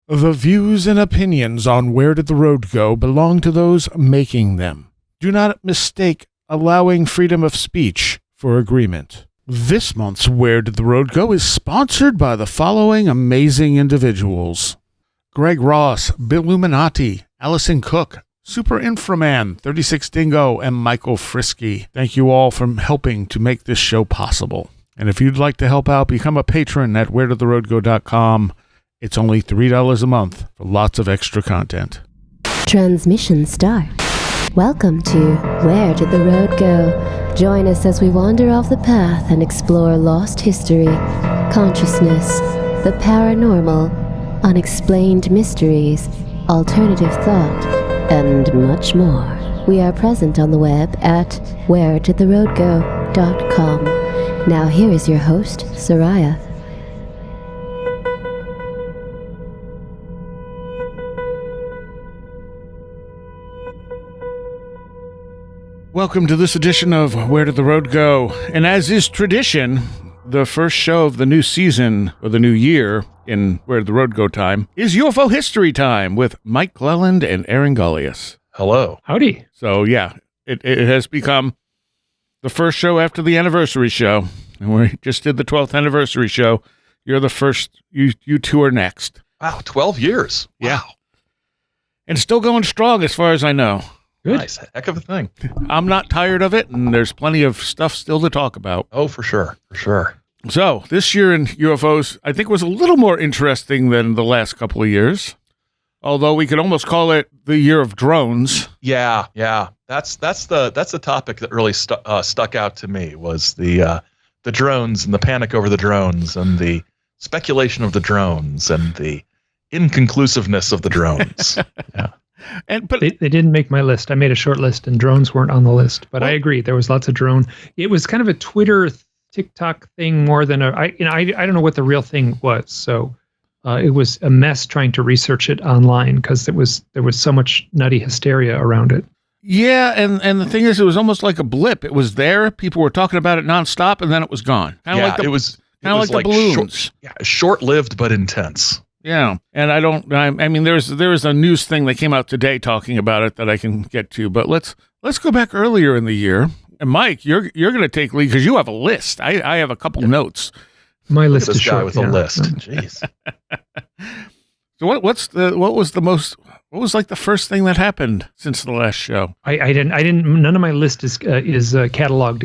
The views and opinions on Where Did the Road Go belong to those making them. Do not mistake allowing freedom of speech for agreement. This month's Where Did the Road Go is sponsored by the following amazing individuals: Greg Ross, Billuminati, Allison Cook, Super Inframan, 36 Dingo, and Michael Frisky. Thank you all for helping to make this show possible. And if you'd like to help out, become a patron at wheredidtheroadgo.com. It's only $3 a month for lots of extra content. Transmission start. Welcome to Where Did the Road Go? Join us as we wander off the path and explore lost history, consciousness, the paranormal, unexplained mysteries, alternative thought, and much more. We are present on the web at wheredidtheroadgo.com. Now here is your host, Seriah. Welcome to this edition of Where Did the Road Go? And as is tradition, the first show of the new season, or the new year, in Where Did the Road Go time, is UFO History Time with Mike Clelland and Aaron Gulyas. Hello. Howdy. So yeah, it has become the first show after the anniversary show. And we just did the 12th anniversary show. You're the first. You two are next. Wow, 12 years. Yeah. Wow. And still going strong as far as I know. Good. Nice. Heck of a thing. I'm not tired of it, and there's plenty of stuff still to talk about. Oh, for sure. For sure. So, this year in UFOs, I think, was a little more interesting than the last couple of years. Although we could almost call it the year of drones. Yeah. That's the topic that really stuck out to me, was the drones and the panic over the drones and the speculation of the drones and the inconclusiveness of the drones. Yeah. But they didn't make my list. I made a short list, and drones weren't on the list. But I agree, there was lots of drone. It was kind of a Twitter, TikTok thing more than I don't know what the real thing was. So it was a mess trying to research it online because there was so much nutty hysteria around it. Yeah, and the thing is, it was almost like a blip. It was there, people were talking about it nonstop, and then it was gone. It was the balloons. Short-lived but intense. Yeah, and I mean, there was a news thing that came out today talking about it that I can get to, but let's go back earlier in the year. And Mike, you're going to take lead because you have a list. I have a couple notes. My list is short. Guy with a list. Jeez. So what was like the first thing that happened since the last show? I didn't. None of my list is cataloged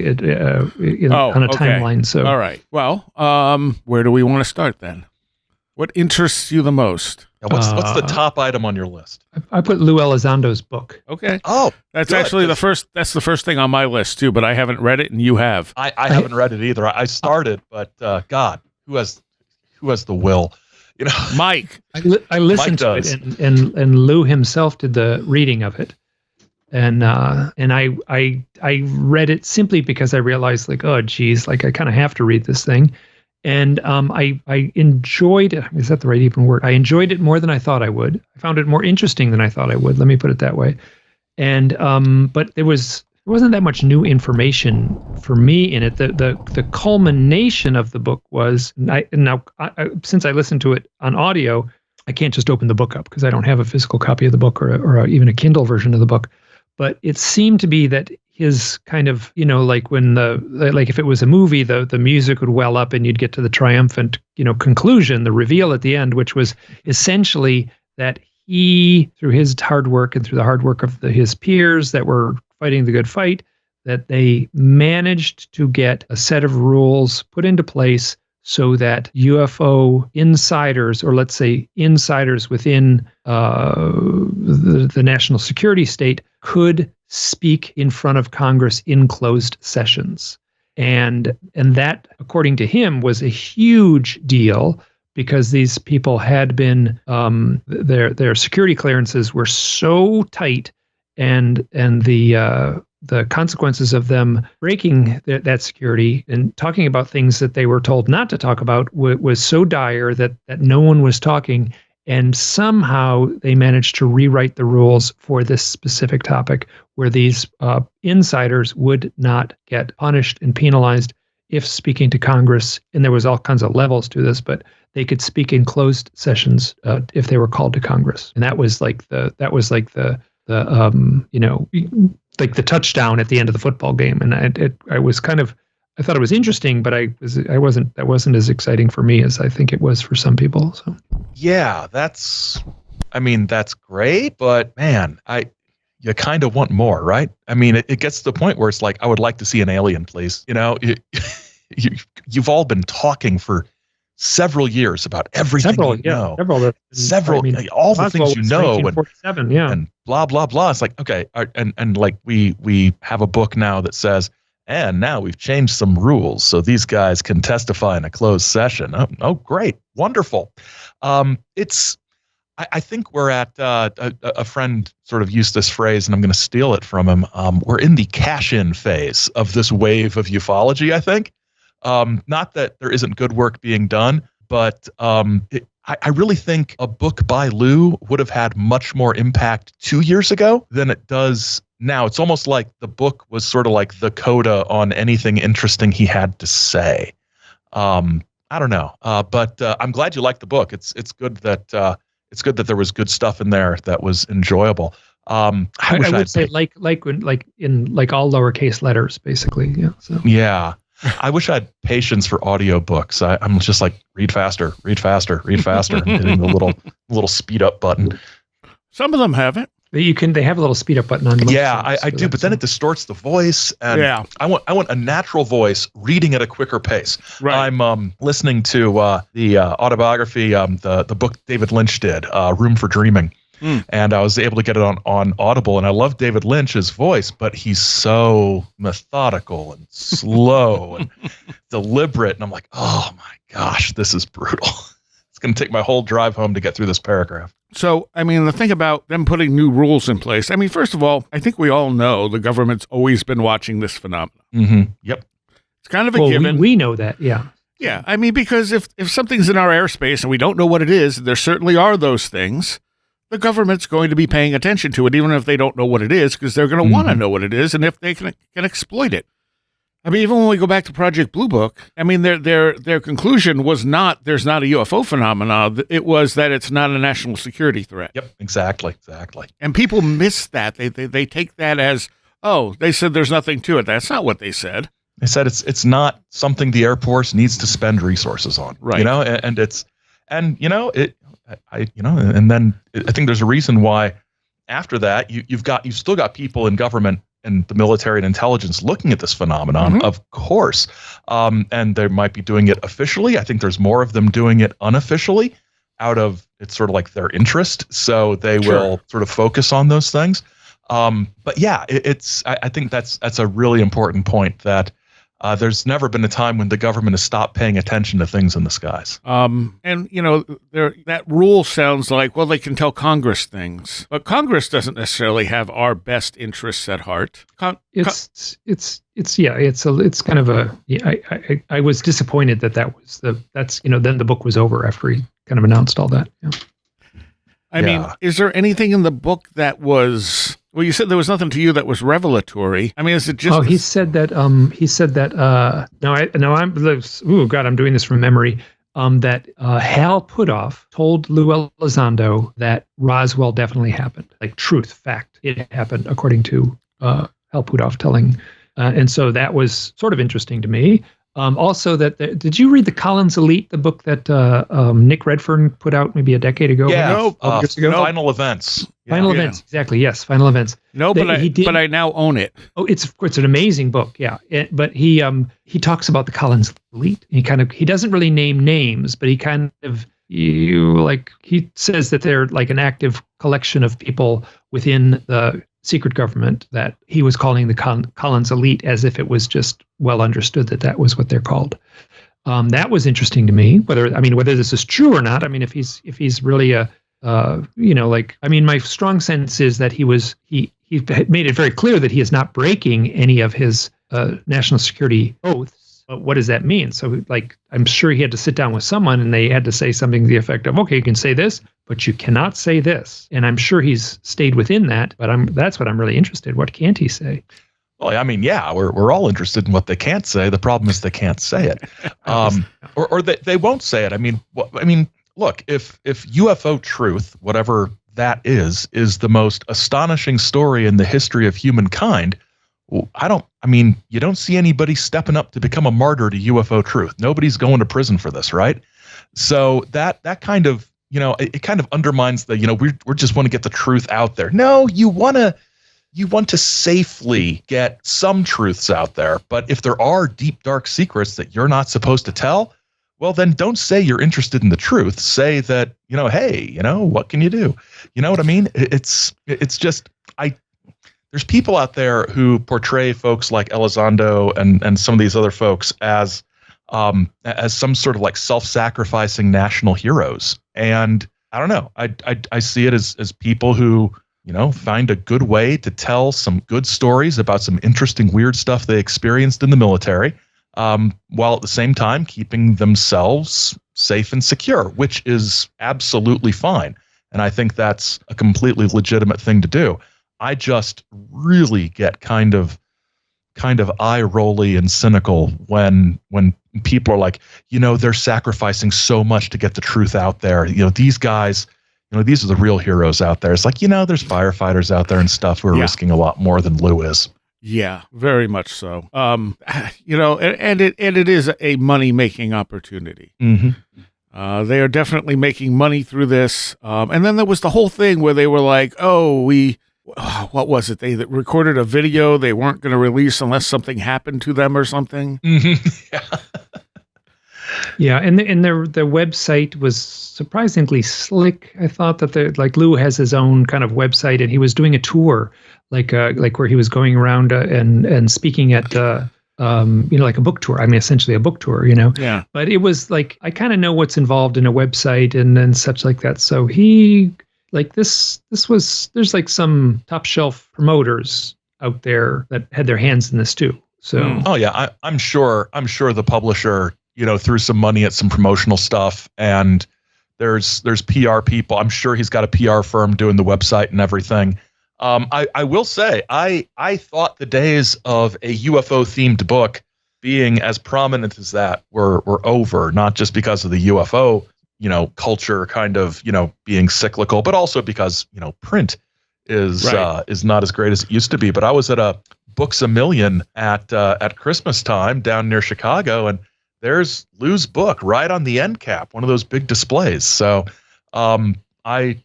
on a timeline. So all right. Well, where do we want to start then? What interests you the most? What's the top item on your list? I put Lou Elizondo's book. Okay. Oh, that's good. Actually the first. That's the first thing on my list too. But I haven't read it, and you have. I haven't read it either. I started, but God, who has the will? You know, Mike. I listened to it, and Lou himself did the reading of it, and I read it simply because I realized, like, oh geez, like I kind of have to read this thing. And I enjoyed it. Is that the right even word? I enjoyed it more than I thought I would. I found it more interesting than I thought I would. Let me put it that way. And but there wasn't that much new information for me in it. The culmination of the book was, since I listened to it on audio, I can't just open the book up because I don't have a physical copy of the book or even a Kindle version of the book. But it seemed to be that his kind of, like when if it was a movie, the music would well up and you'd get to the triumphant, conclusion, the reveal at the end, which was essentially that he, through his hard work and through the hard work of his peers that were fighting the good fight, that they managed to get a set of rules put into place so that UFO insiders, or let's say insiders within the national security state, could speak in front of Congress in closed sessions. And that, according to him, was a huge deal because these people had been, their security clearances were so tight, and the consequences of them breaking that security and talking about things that they were told not to talk about was so dire that no one was talking. And somehow they managed to rewrite the rules for this specific topic where these insiders would not get punished and penalized if speaking to Congress, and there was all kinds of levels to this, but they could speak in closed sessions if they were called to Congress, and that was like the like the touchdown at the end of the football game. And I thought it was interesting, but that wasn't as exciting for me as I think it was for some people. So yeah, that's great, but man, you kind of want more, right? I mean, it gets to the point where it's like, I would like to see an alien, please. You've all been talking for several years about everything all the things you know, and blah blah blah. It's like, okay, and like we have a book now that says, and now we've changed some rules so these guys can testify in a closed session. Oh great, wonderful. I think we're at a friend sort of used this phrase, and I'm going to steal it from him. We're in the cash-in phase of this wave of ufology, I think. Not that there isn't good work being done, but I really think a book by Lou would have had much more impact 2 years ago than it does now. It's almost like the book was sort of like the coda on anything interesting he had to say. I don't know, but I'm glad you liked the book. It's good that there was good stuff in there that was enjoyable. I would say like in all lowercase letters, basically. Yeah. So. Yeah. I wish I had patience for audiobooks. I'm just like, read faster, and hitting the little speed up button. Some of them have it. They have a little speed up button on. Yeah, I do, but then it distorts the voice, and I want a natural voice reading at a quicker pace. Right. I'm listening to the autobiography, the book David Lynch did, Room for Dreaming. And I was able to get it on Audible, and I love David Lynch's voice, but he's so methodical and slow and deliberate, and I'm like, oh my gosh, this is brutal. It's going to take my whole drive home to get through this paragraph. So, I mean, the thing about them putting new rules in place, I mean, first of all, I think we all know the government's always been watching this phenomenon. Mm-hmm. Yep. It's kind of a given. We know that, yeah. Yeah, I mean, because if something's in our airspace and we don't know what it is, there certainly are those things. The government's going to be paying attention to it, even if they don't know what it is, because they're going to want to know what it is, and if they can exploit it. I mean, even when we go back to Project Blue Book, I mean, their conclusion was not there's not a UFO phenomenon. It was that it's not a national security threat. Yep, exactly. And people miss that. They take that as, oh, they said there's nothing to it. That's not what they said. They said it's not something the Air Force needs to spend resources on. Right. And then I think there's a reason why after that you've still got people in government and the military and intelligence looking at this phenomenon, of course, and they might be doing it officially. I think there's more of them doing it unofficially out of it's sort of like their interest, so they will sort of focus on those things. But yeah, I think that's a really important point that. There's never been a time when the government has stopped paying attention to things in the skies. And, that rule sounds like, well, they can tell Congress things. But Congress doesn't necessarily have our best interests at heart. It's kind of a... I was disappointed then the book was over after he kind of announced all that. Yeah. I mean, is there anything in the book that was... Well, you said there was nothing to you that was revelatory. I mean, is it just... Oh, he said that... I'm doing this from memory. That Hal Puthoff told Lou Elizondo that Roswell definitely happened. Like, truth, fact. It happened, according to Hal Puthoff telling. And so that was sort of interesting to me. Also, did you read the Collins Elite, the book that Nick Redfern put out maybe a decade ago? Yeah, years ago? Final Events. Final Events, exactly. Yes, Final Events. No, but I now own it. Oh, it's an amazing book. Yeah, but he talks about the Collins Elite. He doesn't really name names, but he says that they're like an active collection of people within the secret government that he was calling the Collins Elite, as if it was just well understood that was what they're called. That was interesting to me. Whether this is true or not. I mean, if he's really my strong sense is that he made it very clear that he is not breaking any of his national security oaths. But what does that mean? So, I'm sure he had to sit down with someone and they had to say something to the effect of, okay, you can say this, but you cannot say this. And I'm sure he's stayed within that, but that's what I'm really interested in. What can't he say? Well, I mean, yeah, we're all interested in what they can't say. The problem is they can't say it, or they won't say it. I mean, look, if UFO truth, whatever that is the most astonishing story in the history of humankind, you don't see anybody stepping up to become a martyr to UFO truth. Nobody's going to prison for this, right? So that kind of, it kind of undermines the, we just want to get the truth out there. No, you want to safely get some truths out there. But if there are deep, dark secrets that you're not supposed to tell, well, then don't say you're interested in the truth. Say that, hey, what can you do? You know what I mean? It's just, there's people out there who portray folks like Elizondo and some of these other folks as some sort of like self-sacrificing national heroes. And I don't know, I see it as people who, find a good way to tell some good stories about some interesting, weird stuff they experienced in the military, while at the same time keeping themselves safe and secure, which is absolutely fine. And I think that's a completely legitimate thing to do. I just really get kind of eye-rolly and cynical when people are like, they're sacrificing so much to get the truth out there. These guys, these are the real heroes out there. It's like, there's firefighters out there and stuff who are risking a lot more than Lou is. Yeah, very much so. And it is a money-making opportunity. Mm-hmm. They are definitely making money through this. And then there was the whole thing where they were like, what was it? They recorded a video they weren't going to release unless something happened to them or something. Mm-hmm. Yeah. Yeah, and their website was surprisingly slick. I thought that Lou has his own kind of website, and he was doing a tour, like where he was going around and speaking at like a book tour. I mean, essentially a book tour, Yeah. But it was like, I kind of know what's involved in a website and such like that. So he, like there's like some top shelf promoters out there that had their hands in this too. So oh yeah, I'm sure the publisher, threw some money at some promotional stuff, and there's PR people. I'm sure he's got a PR firm doing the website and everything. I will say, I thought the days of a UFO themed book being as prominent as that were over, not just because of the UFO, culture kind of, being cyclical, but also because, print is not as great as it used to be. But I was at a Books A Million at Christmas time down near Chicago, and there's Lou's book right on the end cap, one of those big displays. So I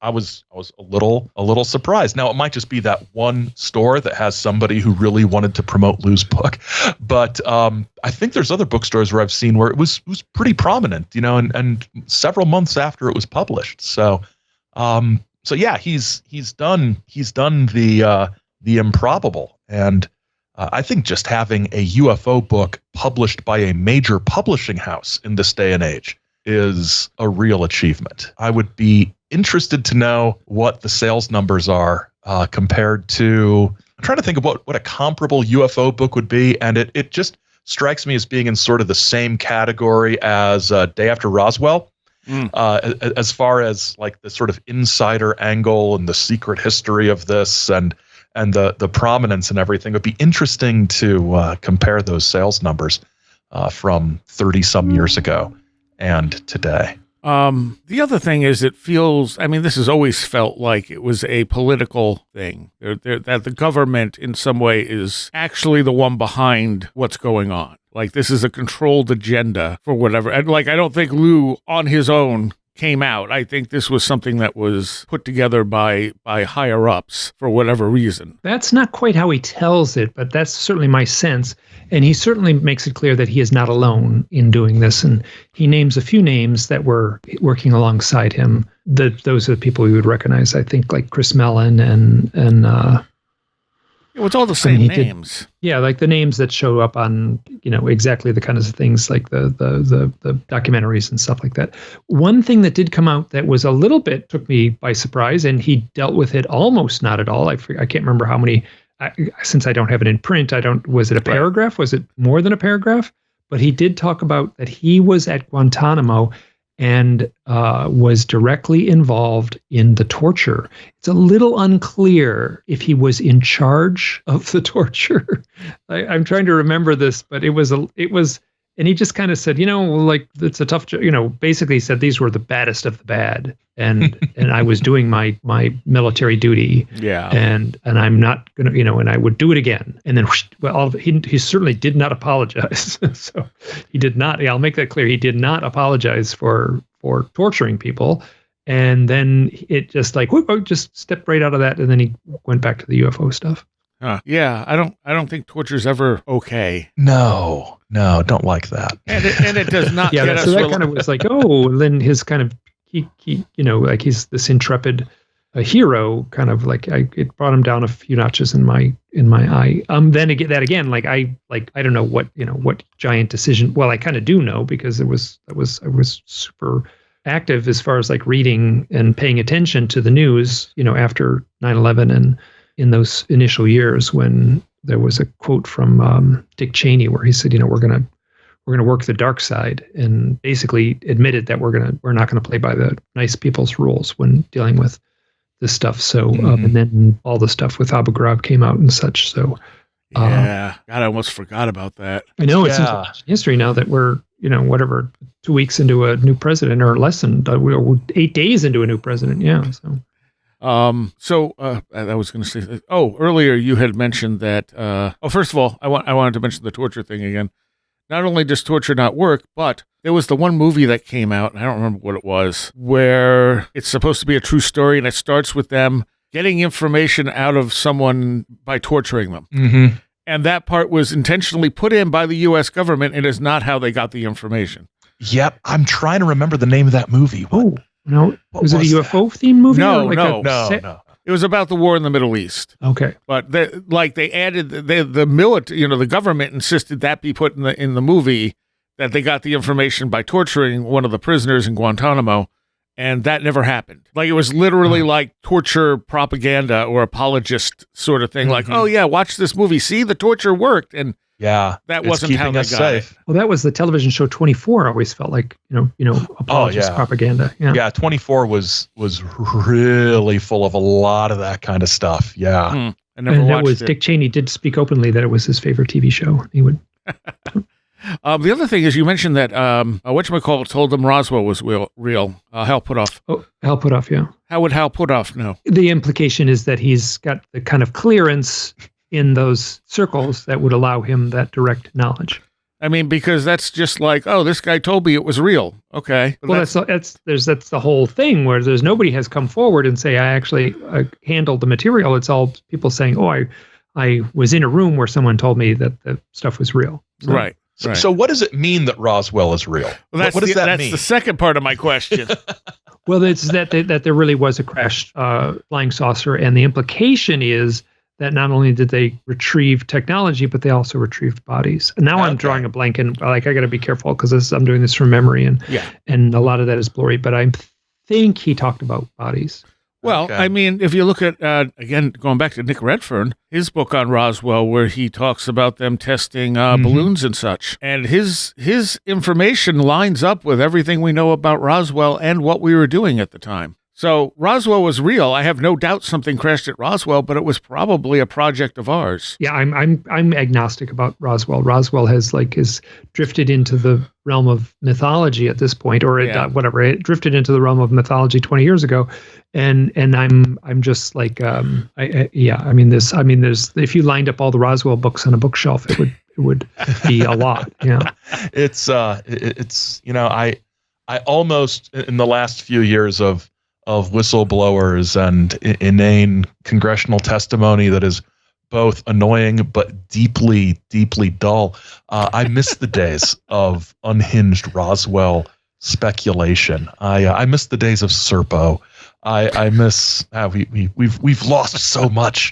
was a little surprised. Now, it might just be that one store that has somebody who really wanted to promote Lou's book, but I think there's other bookstores where I've seen where it was pretty prominent, and several months after it was published. So yeah, he's done the improbable, and I think just having a UFO book published by a major publishing house in this day and age is a real achievement. I would be interested to know what the sales numbers are compared to, I'm trying to think of what a comparable UFO book would be, and it just strikes me as being in sort of the same category as Day After Roswell, as far as like the sort of insider angle and the secret history of this and the prominence and everything. It would be interesting to compare those sales numbers from 30 some years ago and today. The other thing is, it feels, this has always felt like it was a political thing, that the government in some way is actually the one behind what's going on. Like, this is a controlled agenda for whatever. And I don't think Lou on his own came out. I think this was something that was put together by higher ups for whatever reason. That's not quite how he tells it, but that's certainly my sense. And he certainly makes it clear that he is not alone in doing this. And he names a few names that were working alongside him. Those are the people we would recognize, I think, like Chris Mellon and it's all the same names. Like the names that show up on, exactly the kinds of things, like the documentaries and stuff like that. One thing that did come out that was a little bit took me by surprise, and he dealt with it almost not at all. I can't remember how many, since I don't have it in print, was it a paragraph? Was it more than a paragraph? But he did talk about that he was at Guantanamo and was directly involved in the torture. It's a little unclear if he was in charge of the torture. I'm trying to remember this, but it was, and he just kind of said, like, it's a tough, basically said these were the baddest of the bad. And I was doing my military duty. Yeah. And I'm not going to, and I would do it again. And then, he certainly did not apologize. So he did not, I'll make that clear. He did not apologize for torturing people. And then it just just stepped right out of that. And then he went back to the UFO stuff. Yeah, I don't think torture's ever okay. No, don't like that. And it does not. Yeah, so that kind of was like, and then his kind of he like he's this intrepid hero, kind of like it brought him down a few notches in my eye. Then again, like I don't know what giant decision. Well, I kind of do know because I was super active as far as like reading and paying attention to the news, after 9/11 and in those initial years when there was a quote from Dick Cheney where he said, we're going to work the dark side, and basically admitted that we're not going to play by the nice people's rules when dealing with this stuff. So, and then all the stuff with Abu Ghraib came out and such. So, God, I almost forgot about that. I know it's history now that we're, 2 weeks into a new president, or less than we're 8 days into a new president. Yeah. So. I was going to say, earlier you had mentioned that, first of all, I wanted to mention the torture thing again. Not only does torture not work, but there was the one movie that came out, and I don't remember what it was, where it's supposed to be a true story, and it starts with them getting information out of someone by torturing them. Mm-hmm. And that part was intentionally put in by the U.S. government, and is not how they got the information. Yep. I'm trying to remember the name of that movie. No, was it a UFO themed movie? No. No. It was about the war in the Middle East. Okay, but they added the military. The government insisted that be put in the movie, that they got the information by torturing one of the prisoners in Guantanamo, and that never happened. Like, it was literally like torture propaganda or apologist sort of thing. Mm-hmm. Like, oh yeah, watch this movie. See, the torture worked, and yeah, that wasn't how they got it. Well, that was the television show 24. Always felt like apologist propaganda. Yeah, 24 was really full of a lot of that kind of stuff. Yeah, I never watched it. Dick Cheney did speak openly that it was his favorite TV show. He would. The other thing is, you mentioned that whatchamacallit told them Roswell was real. Hal Puthoff. Oh, Hal Puthoff. Yeah. How would Hal Puthoff know? The implication is that he's got the kind of clearance in those circles that would allow him that direct knowledge. I mean, because that's just like, this guy told me it was real. Okay. Well, that's the whole thing where there's nobody has come forward and say, I actually handled the material. It's all people saying, I was in a room where someone told me that the stuff was real. So, right. So what does it mean that Roswell is real? Well, what does that mean? That's the second part of my question. Well, it's that there really was a crashed flying saucer, and the implication is that not only did they retrieve technology, but they also retrieved bodies. And now I'm drawing a blank, and I got to be careful because I'm doing this from memory, and a lot of that is blurry. But I think he talked about bodies. Well, I mean, if you look at, again, going back to Nick Redfern, his book on Roswell, where he talks about them testing balloons and such, and his information lines up with everything we know about Roswell and what we were doing at the time. So Roswell was real. I have no doubt something crashed at Roswell, but it was probably a project of ours. Yeah, I'm agnostic about Roswell. Roswell has drifted into the realm of mythology at this point, or whatever. It drifted into the realm of mythology 20 years ago, and I'm just like there's if you lined up all the Roswell books on a bookshelf, it would be a lot. Yeah, it's I almost, in the last few years of whistleblowers and inane congressional testimony that is both annoying but deeply, deeply dull. I miss the days of unhinged Roswell speculation. I miss the days of Serpo. I miss we've lost so much.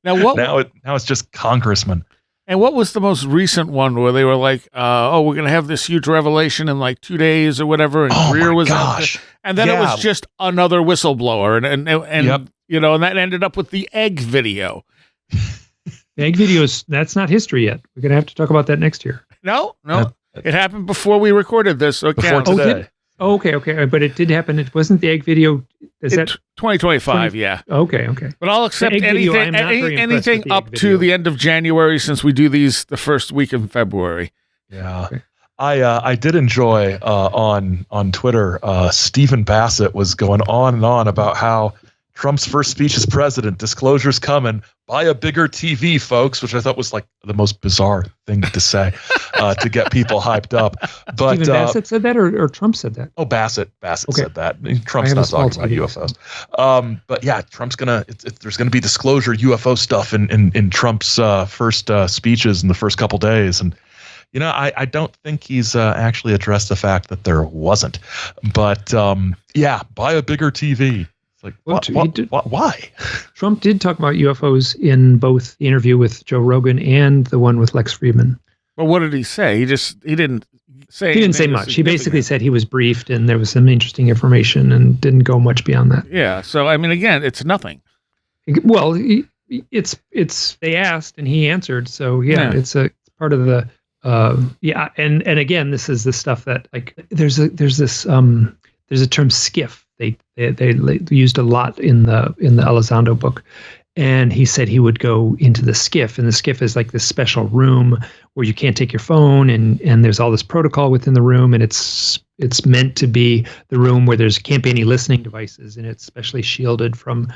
Now it's just congressmen. And what was the most recent one where they were like, we're going to have this huge revelation in like 2 days or whatever, and Greer was out there. And then it was just another whistleblower, and and that ended up with the egg video. The egg videos, that's not history yet. We're going to have to talk about that next year. No. It happened before we recorded this, so it Before counts. today. Okay. But it did happen. It wasn't the egg video. Is that 2025? Yeah. Okay. But I'll accept The egg video, I'm not very impressed anything with the up egg to video. the end of January, since we do these the first week in February. Yeah. Okay. I did enjoy on Twitter, Stephen Bassett was going on and on about how Trump's first speech as president, disclosure's coming, buy a bigger TV, folks, which I thought was like the most bizarre thing to say to get people hyped up. But Stephen Bassett said that, or Trump said that? Oh, Bassett Okay. said that. Trump's I have not a small talking about TV. UFOs. But yeah, Trump's there's gonna be disclosure UFO stuff in Trump's first speeches in the first couple days, and I don't think he's actually addressed the fact that there wasn't. But yeah, buy a bigger TV. It's like why? Trump did talk about UFOs in both the interview with Joe Rogan and the one with Lex Friedman. Well, what did he say? He didn't say. He didn't say much. He basically said he was briefed and there was some interesting information and didn't go much beyond that. Yeah. So I mean, again, it's nothing. Well, it's they asked and he answered. So yeah. It's a part of the and again, this is the stuff that like there's a term skiff. They used a lot in the Elizondo book, and he said he would go into the skiff, and the skiff is like this special room where you can't take your phone, and there's all this protocol within the room, and it's meant to be the room where can't be any listening devices, and it's specially shielded from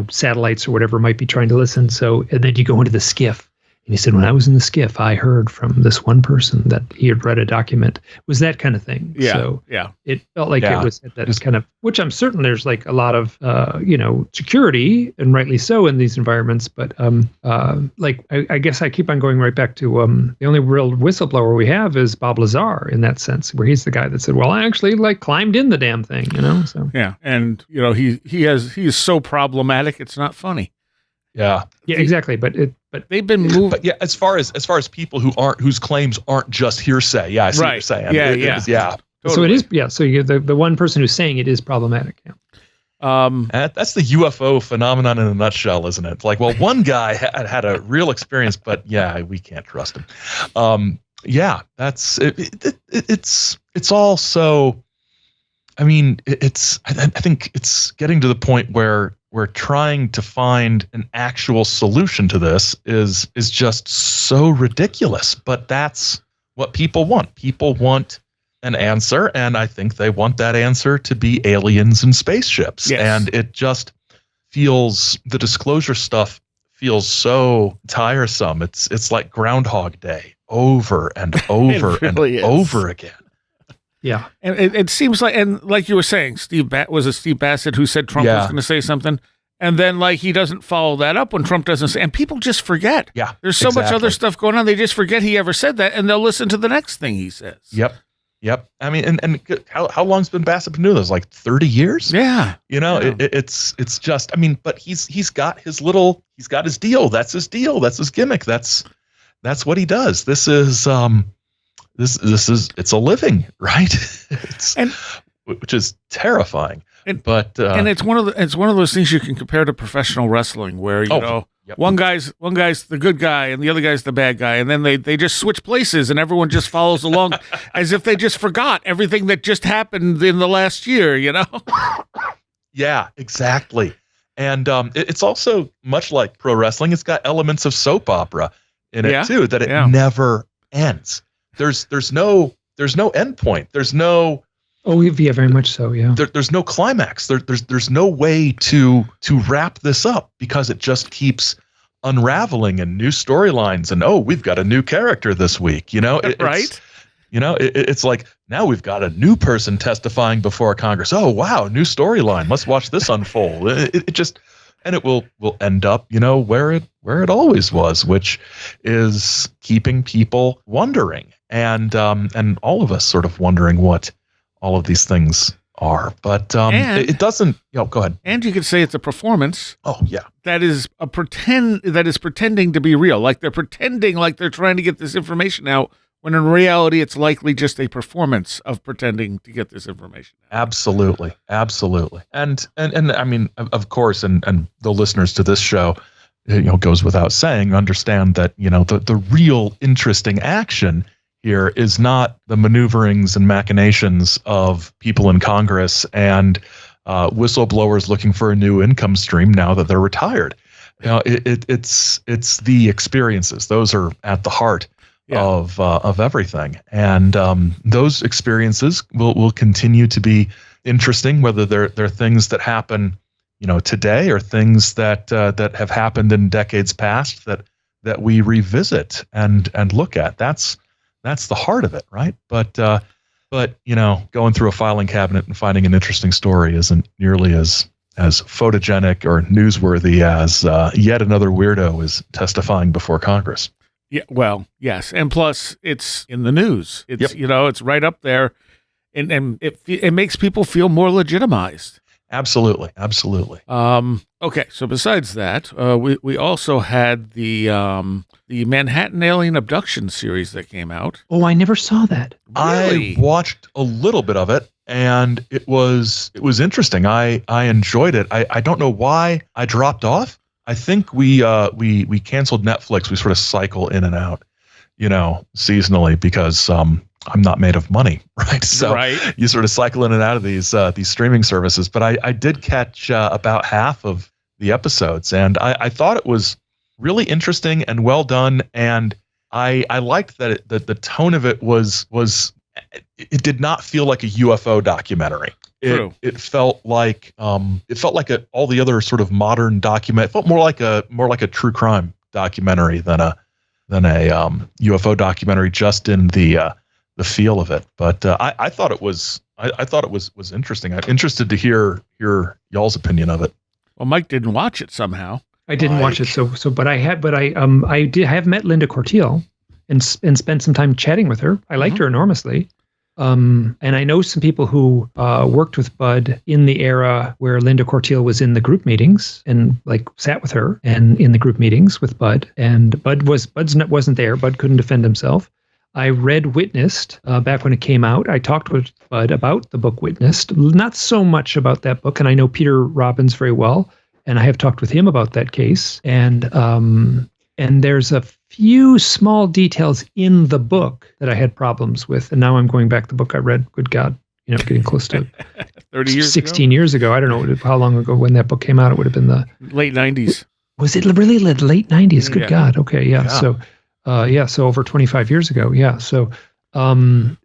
satellites or whatever might be trying to listen. So and then you go into the skiff. And he said, when I was in the skiff, I heard from this one person that he had read a document. It was that kind of thing. Yeah. So yeah. It felt like it was that kind of, which I'm certain there's like a lot of, security, and rightly so in these environments. But I guess I keep on going right back to the only real whistleblower we have is Bob Lazar in that sense, where he's the guy that said, well, I actually climbed in the damn thing, So yeah, and he is so problematic, it's not funny. Yeah. Yeah, exactly. But they've been moved. But yeah, as far as people whose claims aren't just hearsay. Yeah, I see what you're saying. Yeah. Totally. So it is. Yeah. So you the one person who's saying it is problematic. Yeah. That's the UFO phenomenon in a nutshell, isn't it? Like, well, one guy had a real experience, but yeah, we can't trust him. Yeah, that's it. It's all so. I mean, I think it's getting to the point where we're trying to find an actual solution to this is just so ridiculous. But that's what people want. People want an answer, and I think they want that answer to be aliens and spaceships. Yes. And it just feels, the disclosure stuff feels so tiresome. It's like Groundhog Day over and over and over again. Yeah. And it seems like, and like you were saying, Steve Bassett who said Trump was going to say something, and then he doesn't follow that up when Trump doesn't say, and people just forget. Yeah, there's so much other stuff going on, they just forget he ever said that, and they'll listen to the next thing he says. Yep. I mean, and how long's been Bassett been doing this? Like 30 years? Yeah. It's just, I mean, but he's got his deal. That's his deal. That's his gimmick. That's what he does. This is it's a living, right? Which is terrifying. And it's one of those things you can compare to professional wrestling, where one guy's the good guy and the other guy's the bad guy, and then they just switch places and everyone just follows along as if they just forgot everything that just happened in the last year. Yeah, exactly. And it's also much like pro wrestling. It's got elements of soap opera in it too. That it never ends. There's no end point. There's no. Oh, yeah, very much so. Yeah. There's no climax. There's no way to wrap this up, because it just keeps unraveling and new storylines, and we've got a new character this week. Right. It's like, now we've got a new person testifying before Congress. Oh wow, new storyline. Let's watch this unfold. And it will end up, where it always was, which is keeping people wondering, and all of us sort of wondering what all of these things are. But it doesn't. Go ahead. And you could say it's a performance. Oh yeah, that is pretending to be real. Like they're pretending like they're trying to get this information out, when in reality it's likely just a performance of pretending to get this information out. Absolutely. And I mean, of course, and the listeners to this show, goes without saying, understand that, the real interesting action here is not the maneuverings and machinations of people in Congress and whistleblowers looking for a new income stream now that they're retired. You know, it's the experiences. Those are at the heart of everything, and those experiences will continue to be interesting, whether they're things that happen, you know, today or things that have happened in decades past that we revisit and look at. That's the heart of it, right? But you know, going through a filing cabinet and finding an interesting story isn't nearly as photogenic or newsworthy as yet another weirdo is testifying before Congress. Yeah, well, yes, and plus it's in the news. It's you know, it's right up there, and it makes people feel more legitimized. Absolutely. Okay, so besides that, we also had the Manhattan Alien Abduction series that came out. Oh, I never saw that. Really? I watched a little bit of it, and it was interesting. I enjoyed it. I don't know why I dropped off. I think we canceled Netflix. We sort of cycle in and out, you know, seasonally because I'm not made of money, right? So you sort of cycle in and out of these streaming services. But I did catch about half of the episodes, and I thought it was really interesting and well done. And I liked that the tone of it was it did not feel like a UFO documentary. It felt like all the other sort of modern document. It felt more like a true crime documentary than a UFO documentary, just in the feel of it. But I thought it was interesting. I'm interested to hear y'all's opinion of it. Well, Mike didn't watch it somehow. I didn't watch it, but I have met Linda Cortiel and spent some time chatting with her. I liked her enormously. And I know some people who worked with Bud in the era where Linda Cortiel was in the group meetings and like sat with her and in the group meetings with Bud. And Bud wasn't there. Bud couldn't defend himself. I read Witnessed back when it came out. I talked with Bud about the book Witnessed, not so much about that book. And I know Peter Robbins very well, and I have talked with him about that case. And there's a few small details in the book that I had problems with. And now I'm going back to the book I read. Good God, you know, getting close to 30 years 16 years ago. I don't know how long ago when that book came out. It would have been the late 90s. Was it really the late 90s? Good God. Okay. Yeah. So, so over 25 years ago. Yeah. So, and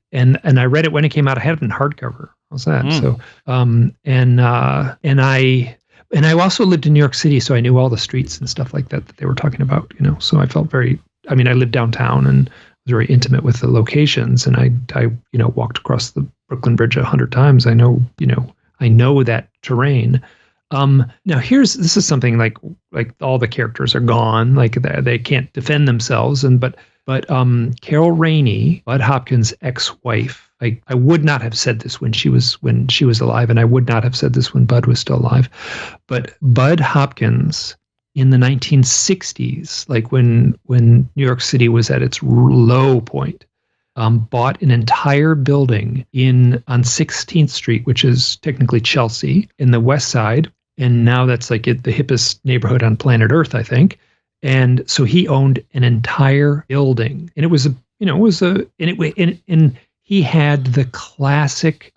I read it when it came out. I had it in hardcover. How's that? So, and I also lived in New York City, so I knew all the streets and stuff like that they were talking about, you know. So I felt I lived downtown and was very intimate with the locations, and I walked across the Brooklyn Bridge 100 times. I know that terrain. Now this is something like all the characters are gone, like they can't defend themselves, but Carol Rainey, Bud Hopkins' ex-wife. I would not have said this when she was alive, and I would not have said this when Bud was still alive. But Bud Hopkins in the 1960s, like when New York City was at its low point, bought an entire building on 16th Street, which is technically Chelsea, in the West Side, and now that's like the hippest neighborhood on planet Earth, I think. And so he owned an entire building, and he had the classic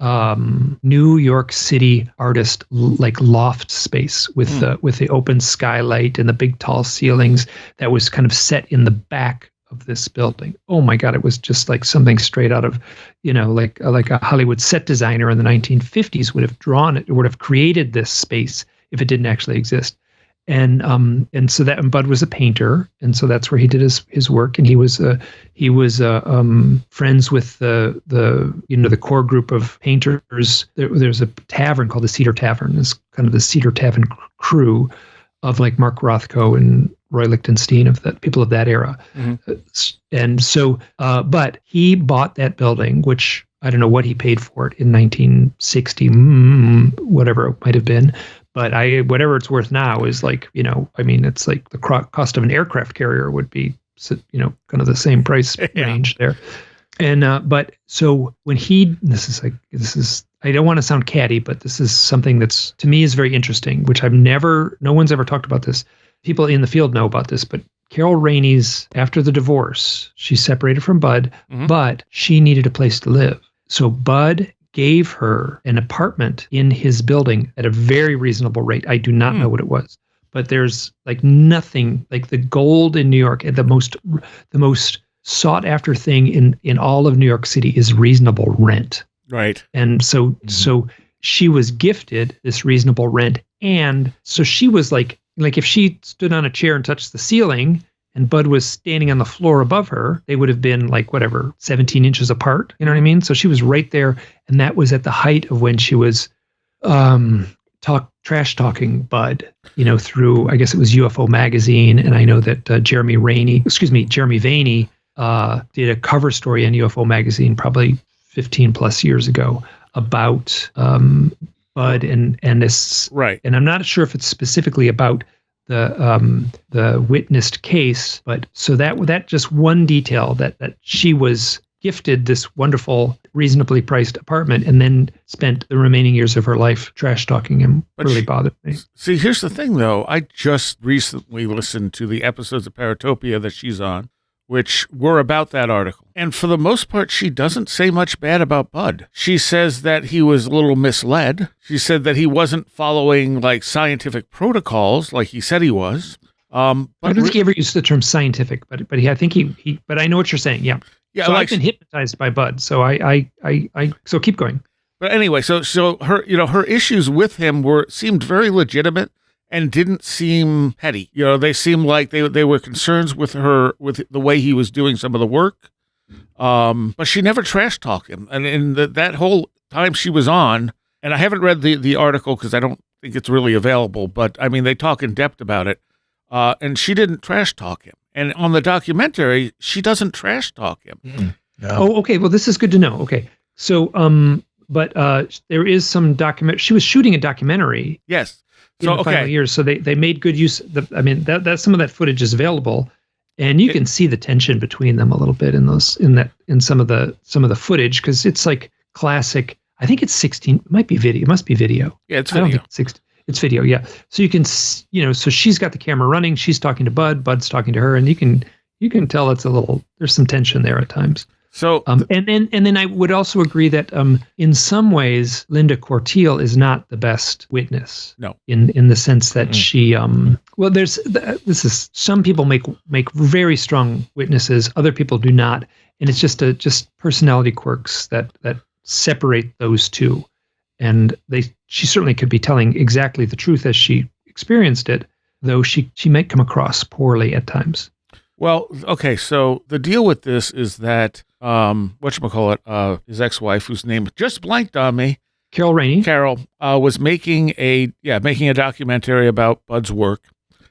New York City artist like loft space with the open skylight and the big tall ceilings that was kind of set in the back of this building. Oh my God, it was just like something straight out of, like a Hollywood set designer in the 1950s would have drawn it, would have created this space if it didn't actually exist. And so that, and Bud was a painter, and so that's where he did his work. And he was friends with the core group of painters. There's a tavern called the Cedar Tavern. It's kind of the Cedar Tavern crew of like Mark Rothko and Roy Lichtenstein, of that people of that era. And so, but he bought that building, which I don't know what he paid for it in 1960, whatever it might have been. But whatever it's worth now is like, it's like the cost of an aircraft carrier would be, kind of the same price range there. And, but so when this is, I don't want to sound catty, but this is something that's, to me, is very interesting, which no one's ever talked about this. People in the field know about this, but Carol Rainey's, after the divorce, she separated from Bud, but she needed a place to live. So Bud gave her an apartment in his building at a very reasonable rate. I do not know what it was, but there's like nothing like the gold in New York, the most sought after thing in all of New York City is reasonable rent. Right. And so she was gifted this reasonable rent. And so she was like if she stood on a chair and touched the ceiling and Bud was standing on the floor above her, they would have been like, 17 inches apart. You know what I mean? So she was right there. And that was at the height of when she was trash talking Bud, through, I guess it was UFO Magazine. And I know that Jeremy Vaney did a cover story in UFO Magazine probably 15 plus years ago about Bud and this. Right. And I'm not sure if it's specifically about the witnessed case, but so that just one detail that she was gifted this wonderful, reasonably priced apartment and then spent the remaining years of her life trash talking him really bothered me. See, here's the thing though. I just recently listened to the episodes of Paratopia that she's on, which were about that article. And for the most part, she doesn't say much bad about Bud. She says that he was a little misled. She said that he wasn't following like scientific protocols like he said he was. But I don't think he ever used the term scientific, but I think he but I know what you're saying. Yeah. Yeah. So I've been hypnotized by Bud. So I so keep going. But anyway, so her, her issues with him seemed very legitimate and didn't seem petty. They seemed like they were concerns with the way he was doing some of the work. But she never trash talked him. And in that whole time she was on, and I haven't read the article because I don't think it's really available, but I mean, they talk in depth about it. And she didn't trash talk him. And on the documentary, she doesn't trash talk him. Yeah. Oh, okay. Well, this is good to know. Okay. So, but there is some she was shooting a documentary. Yes. In the final years, so they made good use. That some of that footage is available, and you can see the tension between them a little bit in some of the footage because it's like classic. I think it's 16. It might be video. It must be video. Yeah, it's video. I don't think it's 16. It's video. Yeah. So you can, so she's got the camera running. She's talking to Bud. Bud's talking to her, and you can tell there's some tension there at times. So and then I would also agree that in some ways Linda Corteil is not the best witness. No. In the sense that she some people make very strong witnesses, other people do not, and it's just personality quirks that separate those two. And she certainly could be telling exactly the truth as she experienced it, though she might come across poorly at times. Well, okay, so the deal with this is that his ex-wife, whose name just blanked on me, Carol Rainey. Carol was making a documentary about Bud's work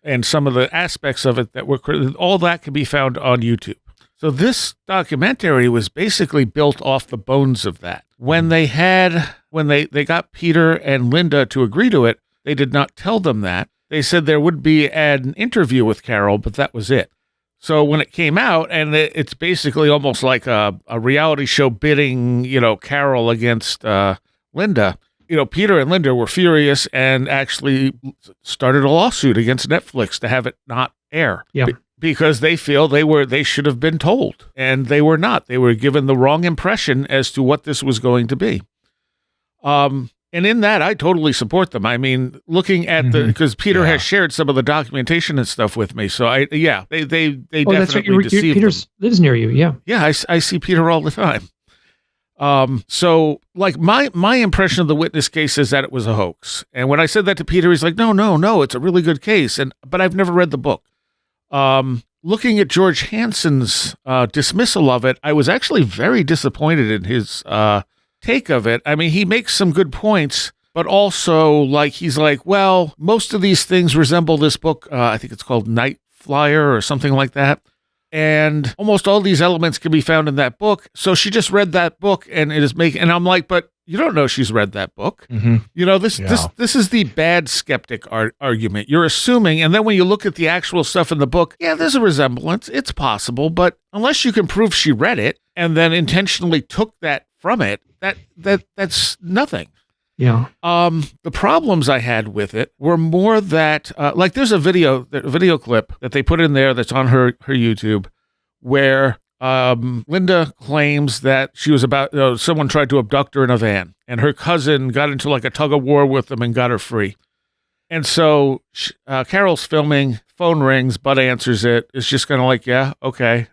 and some of the aspects of it that were all that can be found on YouTube. So this documentary was basically built off the bones of that. When they got Peter and Linda to agree to it, they did not tell them that. They said there would be an interview with Carol, but that was it. So when it came out, and it's basically almost like a reality show bidding, Carol against Linda, Peter and Linda were furious and actually started a lawsuit against Netflix to have it not air. Yeah. Because they feel they should have been told, and they were not. They were given the wrong impression as to what this was going to be. And in that, I totally support them. I mean, looking at because Peter has shared some of the documentation and stuff with me. So they definitely that's right. deceived Peter them. Lives near you. Yeah. Yeah, I see Peter all the time. So like my impression of the witness case is that it was a hoax. And when I said that to Peter, he's like, no, it's a really good case. But I've never read the book. Looking at George Hansen's dismissal of it, I was actually very disappointed in his take of it. I mean, he makes some good points, but also he's like, well, most of these things resemble this book. I think it's called Night Flyer or something like that. And almost all these elements can be found in that book. So she just read that book and and I'm like, but you don't know she's read that book. This is the bad skeptic argument. You're assuming, and then when you look at the actual stuff in the book, yeah, there's a resemblance. It's possible, but unless you can prove she read it and then intentionally took that from it, that's nothing. Yeah. The problems I had with it were more that, like, there's a video clip that they put in there that's on her YouTube where Linda claims that she was someone tried to abduct her in a van, and her cousin got into like a tug of war with them and got her free. And so Carol's filming, phone rings, Bud answers it. It's just kind of like, yeah, okay.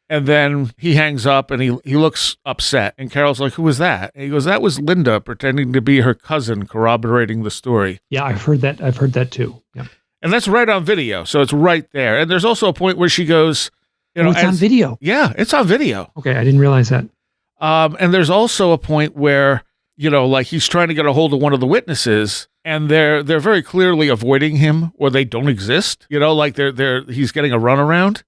And then he hangs up and he looks upset. And Carol's like, who was that? And he goes, that was Linda pretending to be her cousin, corroborating the story. Yeah, I've heard that too. Yeah. And that's right on video. So it's right there. And there's also a point where she goes, it's on video. Yeah, it's on video. Okay, I didn't realize that. And there's also a point where, like he's trying to get a hold of one of the witnesses, and they're very clearly avoiding him, or they don't exist. Like he's getting a runaround.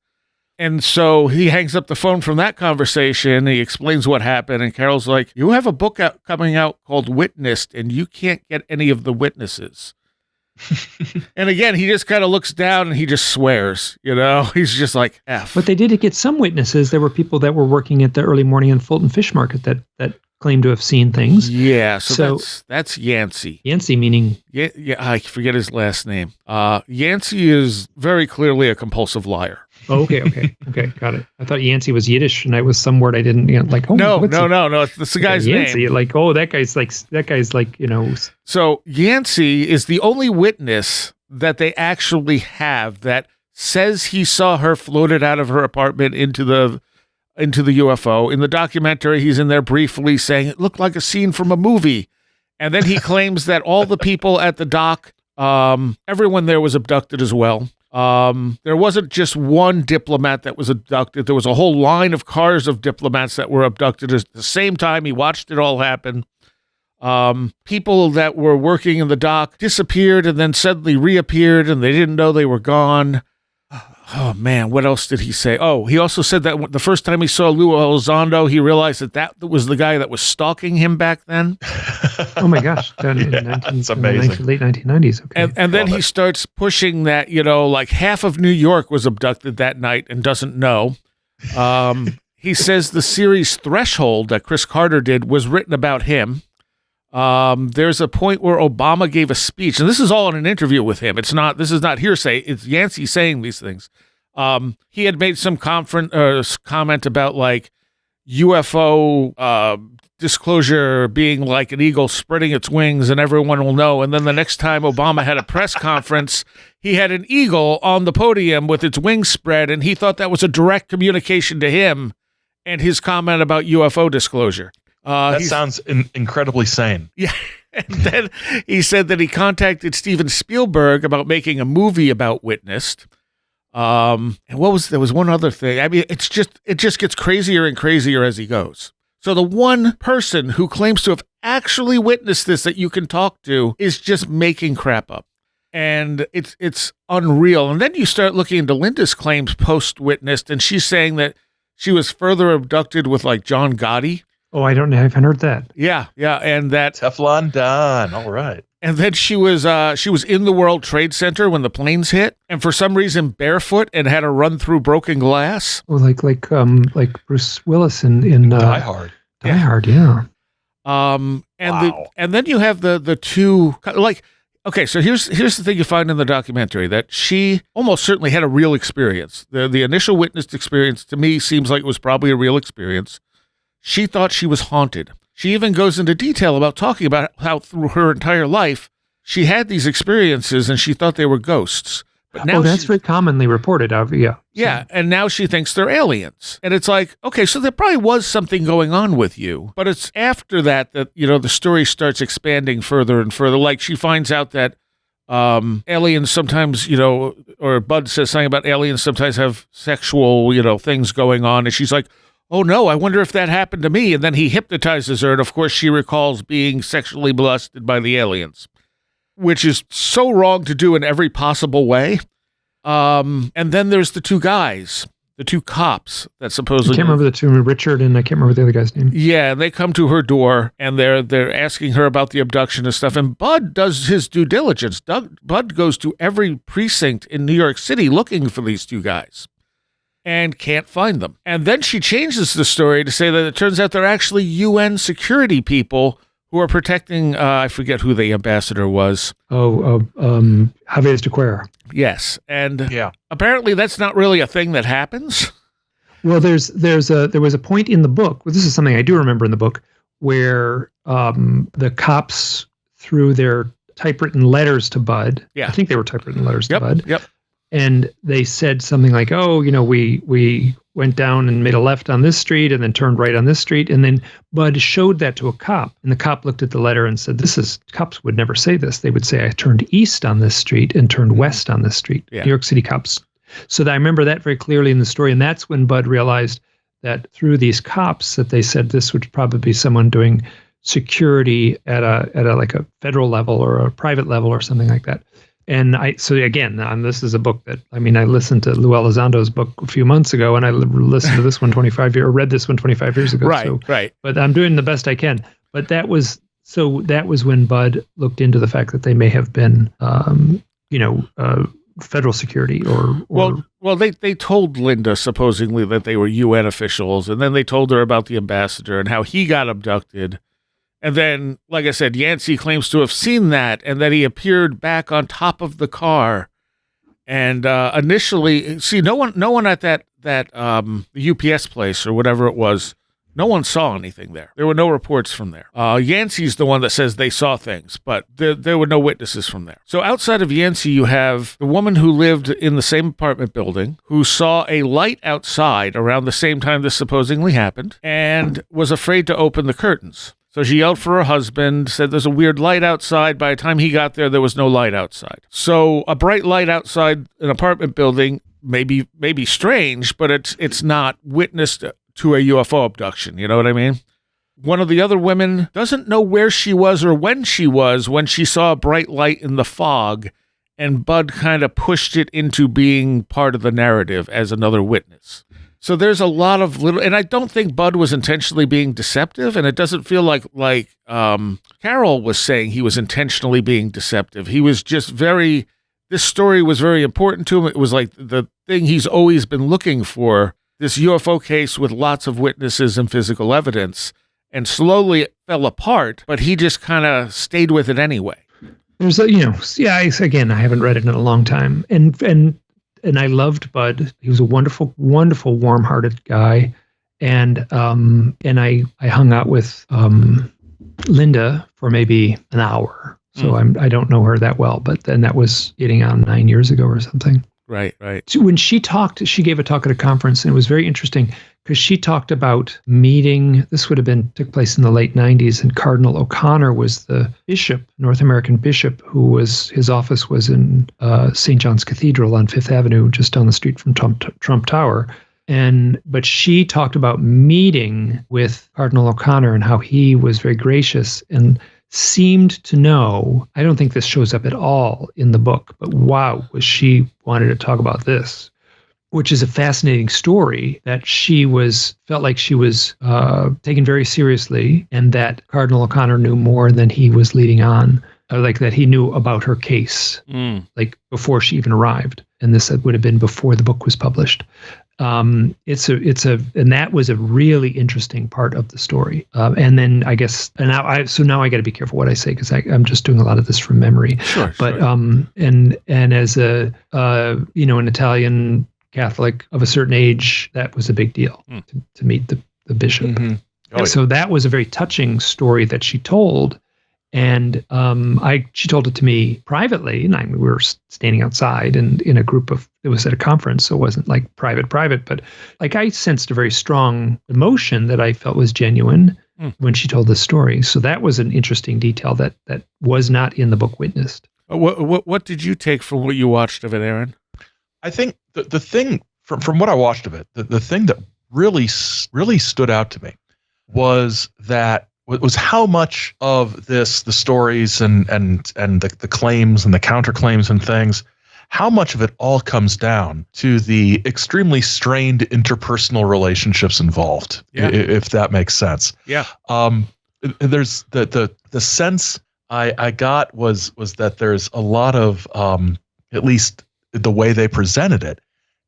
And so he hangs up the phone from that conversation. He explains what happened, and Carol's like, you have a book coming out called Witnessed, and you can't get any of the witnesses. And again, he just kind of looks down and he just swears, he's just like, F. But they did get some witnesses. There were people that were working at the early morning and Fulton Fish Market that claimed to have seen things. Yeah, so that's Yancey. Yancey meaning? Yeah, I forget his last name. Yancey is very clearly a compulsive liar. Oh, okay, got it. I thought Yancey was Yiddish, and it was some word I didn't like. Oh, no, it's the guy's Yancey, name. Like, oh, that guy's like. So Yancey is the only witness that they actually have that says he saw her floated out of her apartment into the UFO. In the documentary, he's in there briefly saying it looked like a scene from a movie, and then he claims that all the people at the dock, everyone there was abducted as well. There wasn't just one diplomat that was abducted. There was a whole line of cars of diplomats that were abducted at the same time. He watched it all happen. People that were working in the dock disappeared and then suddenly reappeared, and they didn't know they were gone. Oh, man, what else did he say? Oh, he also said that the first time he saw Lou Elizondo, he realized that was the guy that was stalking him back then. Oh, my gosh. That's amazing. Late 1990s. Okay. And then he starts pushing that, like half of New York was abducted that night and doesn't know. He says the series Threshold that Chris Carter did was written about him. There's a point where Obama gave a speech, and this is all in an interview with him. This is not hearsay. It's Yancey saying these things. He had made some comment about like UFO disclosure being like an eagle spreading its wings and everyone will know. And then the next time Obama had a press conference, he had an eagle on the podium with its wings spread, and he thought that was a direct communication to him and his comment about UFO disclosure. That sounds incredibly sane. Yeah. And then he said that he contacted Steven Spielberg about making a movie about Witnessed. And there was one other thing. I mean, it just gets crazier and crazier as he goes. So the one person who claims to have actually witnessed this that you can talk to is just making crap up. And it's unreal. And then you start looking into Linda's claims post-Witnessed, and she's saying that she was further abducted with like John Gotti. Oh, I haven't heard that. Yeah, and that Teflon Don. All right. And then she was in the World Trade Center when the planes hit, and for some reason barefoot and had to run through broken glass. Oh, like Bruce Willis in Die Hard. Die Hard, yeah. And wow. and then you have the two like. Okay, so here's the thing you find in the documentary, that she almost certainly had a real experience. The initial witnessed experience to me seems like it was probably a real experience. She thought she was haunted. She even goes into detail about talking about how through her entire life, she had these experiences and she thought they were ghosts. But now that's very commonly reported. Yeah. Yeah, and now she thinks they're aliens. And it's like, okay, so there probably was something going on with you. But it's after that, the story starts expanding further and further. Like she finds out that aliens sometimes, or Bud says something about aliens sometimes have sexual, things going on. And she's like, oh no, I wonder if that happened to me. And then he hypnotizes her. And of course, she recalls being sexually molested by the aliens, which is so wrong to do in every possible way. And then there's the two guys, the two cops that supposedly... I can't remember the two, Richard, and I can't remember the other guy's name. Yeah, and they come to her door, and they're asking her about the abduction and stuff, and Bud does his due diligence. Bud goes to every precinct in New York City looking for these two guys and can't find them. And then she changes the story to say that it turns out they're actually UN security people who are protecting, I forget who the ambassador was. Javier de Cuellar. Yes. And apparently that's not really a thing that happens. Well, there was a point in the book, well, this is something I do remember in the book, where the cops threw their typewritten letters to Bud. Yeah. I think they were typewritten letters to Bud. Yep. And they said something like, we went down and made a left on this street and then turned right on this street. And then Bud showed that to a cop. And the cop looked at the letter and said, cops would never say this. They would say, I turned east on this street and turned west on this street. Yeah. New York City cops. So I remember that very clearly in the story. And that's when Bud realized that through these cops that they said this would probably be someone doing security at a like a federal level or a private level or something like that. And this is a book that, I listened to Lou Elizondo's book a few months ago, and I listened to this one read this one 25 years ago. Right. But I'm doing the best I can. But that was when Bud looked into the fact that they may have been, federal security or Well, they told Linda supposedly that they were UN officials, and then they told her about the ambassador and how he got abducted. And then, like I said, Yancey claims to have seen that and that he appeared back on top of the car. And initially, no one at that UPS place or whatever it was, no one saw anything there. There were no reports from there. Yancey's the one that says they saw things, but there were no witnesses from there. So outside of Yancey, you have the woman who lived in the same apartment building who saw a light outside around the same time this supposedly happened and was afraid to open the curtains. So she yelled for her husband, said there's a weird light outside. By the time he got there was no light outside. So a bright light outside an apartment building may be strange, but it's not witnessed to a UFO abduction. You know what I mean? One of the other women doesn't know where she was or when she saw a bright light in the fog, and Bud kind of pushed it into being part of the narrative as another witness. So there's a lot of and I don't think Bud was intentionally being deceptive, and it doesn't feel like Carol was saying he was intentionally being deceptive. He was just this story was very important to him. It was like the thing he's always been looking for, this UFO case with lots of witnesses and physical evidence, and slowly it fell apart, but he just kind of stayed with it anyway. There's I haven't read it in a long time, and I loved Bud. He was a wonderful, wonderful, warm-hearted guy. And I hung out with Linda for maybe an hour. So I don't know her that well, but then that was getting on 9 years ago or something. Right. So when she talked, she gave a talk at a conference, and it was very interesting because she talked about meeting. This took place in the late 90s, and Cardinal O'Connor was the bishop, North American bishop, his office was in St. John's Cathedral on Fifth Avenue, just down the street from Trump Tower. But she talked about meeting with Cardinal O'Connor and how he was very gracious and seemed to know. I don't think this shows up at all in the book, but wow, was she wanted to talk about this, which is a fascinating story that felt like she was taken very seriously, and that Cardinal O'Connor knew more than he was leading on, like that he knew about her case, like before she even arrived. And this would have been before the book was published. And that was a really interesting part of the story. And then I guess, now I got to be careful what I say, because I'm just doing a lot of this from memory. Sure. But and as an Italian Catholic of a certain age, that was a big deal to meet the bishop. Mm-hmm. So that was a very touching story that she told. And she told it to me privately, and we were standing outside and in a group it was at a conference, so it wasn't like private, but like I sensed a very strong emotion that I felt was genuine when she told the story. So that was an interesting detail that was not in the book witnessed. What did you take from what you watched of it, Aaron? I think the thing from what I watched of it, the thing that really stood out to me was how much of the stories and the claims and the counterclaims and things, how much of it all comes down to the extremely strained interpersonal relationships involved, if that makes sense. Yeah. There's the sense I got was that there's a lot of, at least the way they presented it,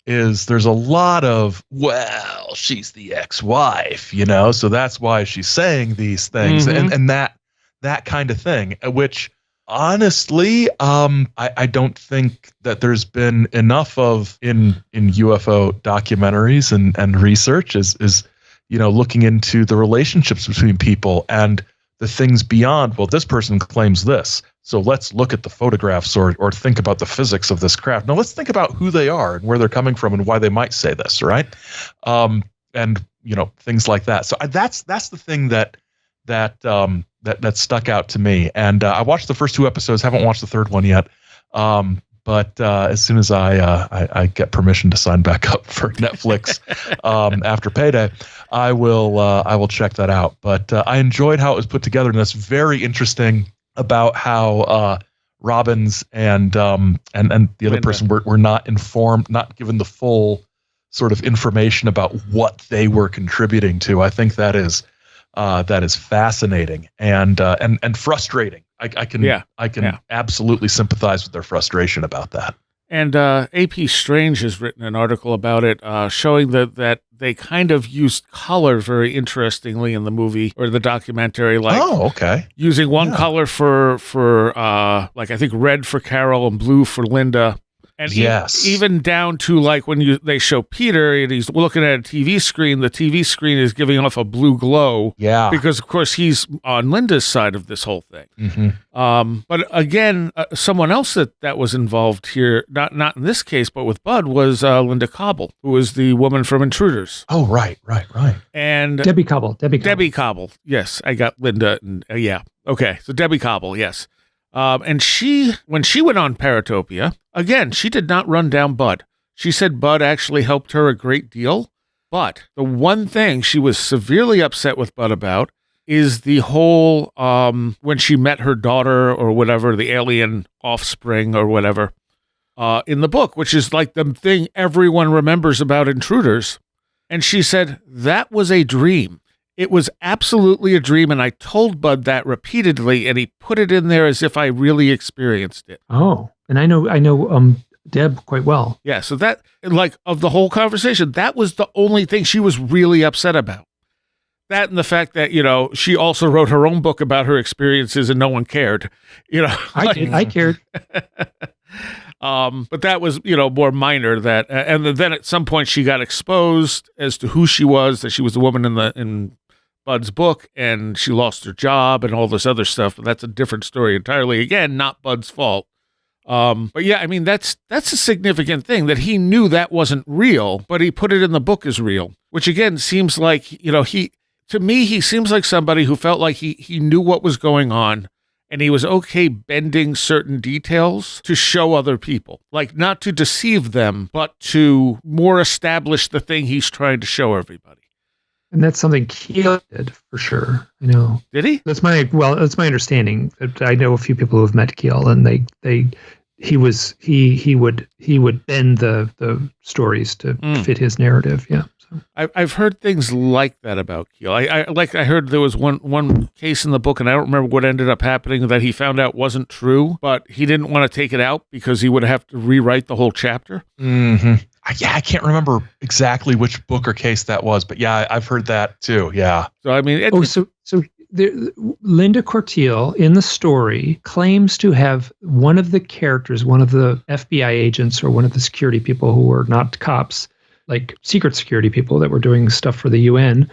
is there's a lot of, well, she's the ex-wife, so that's why she's saying these things. Mm-hmm. And that kind of thing, which honestly, I don't think that there's been enough of in UFO documentaries and research is looking into the relationships between people and the things beyond, well, this person claims this, so let's look at the photographs or think about the physics of this craft. Now let's think about who they are and where they're coming from and why they might say this, right? And things like that. So that's the thing that stuck out to me. And I watched the first 2 episodes, haven't watched the third one yet. But as soon as I get permission to sign back up for Netflix after payday, I will check that out. But I enjoyed how it was put together, and that's very interesting about how Robbins and the other person were not informed, not given the full sort of information about what they were contributing to. I think that is fascinating and frustrating. I can absolutely sympathize with their frustration about that. And A.P. Strange has written an article about it, showing that they kind of used color very interestingly in the movie or the documentary. Like, using one color for like I think red for Carol and blue for Linda. And even down to like when they show Peter and he's looking at a TV screen, the TV screen is giving off a blue glow. Yeah. Because, of course, he's on Linda's side of this whole thing. Mm-hmm. But again, someone else that was involved here, not in this case, but with Bud, was Linda Cobble, who was the woman from Intruders. Oh, right. And Debbie Cobble. Yes, I got Linda. And yeah. Okay. So Debbie Cobble, yes. And when she went on Paratopia, again, she did not run down Bud. She said Bud actually helped her a great deal. But the one thing she was severely upset with Bud about is the whole, when she met her daughter or whatever, the alien offspring or whatever, in the book, which is like the thing everyone remembers about Intruders. And she said, that was a dream. It was absolutely a dream, and I told Bud that repeatedly, and he put it in there as if I really experienced it. Oh, and I know Deb quite well. Yeah, so that, like, of the whole conversation, that was the only thing she was really upset about. That and the fact that, she also wrote her own book about her experiences and no one cared. I cared. But that was, more minor that, and then at some point she got exposed as to who she was, that she was the woman in Bud's book, and she lost her job and all this other stuff. But that's a different story entirely. Again, not Bud's fault. But yeah, I mean, that's a significant thing that he knew that wasn't real, but he put it in the book as real, which again seems like, to me, he seems like somebody who felt like he knew what was going on. And he was okay bending certain details to show other people, like not to deceive them, but to more establish the thing he's trying to show everybody. And that's something Keel did for sure. I know. Did he? That's my understanding. I know a few people who have met Keel, and he would bend the stories to fit his narrative. Yeah. So. I've heard things like that about Keel. I heard there was one case in the book, and I don't remember what ended up happening, that he found out wasn't true, but he didn't want to take it out because he would have to rewrite the whole chapter. Mm-hmm. I can't remember exactly which book or case that was, but yeah, I've heard that too. Yeah. So I mean, Linda Cortiel in the story claims to have one of the characters, one of the FBI agents or one of the security people who were not cops, like secret security people that were doing stuff for the UN,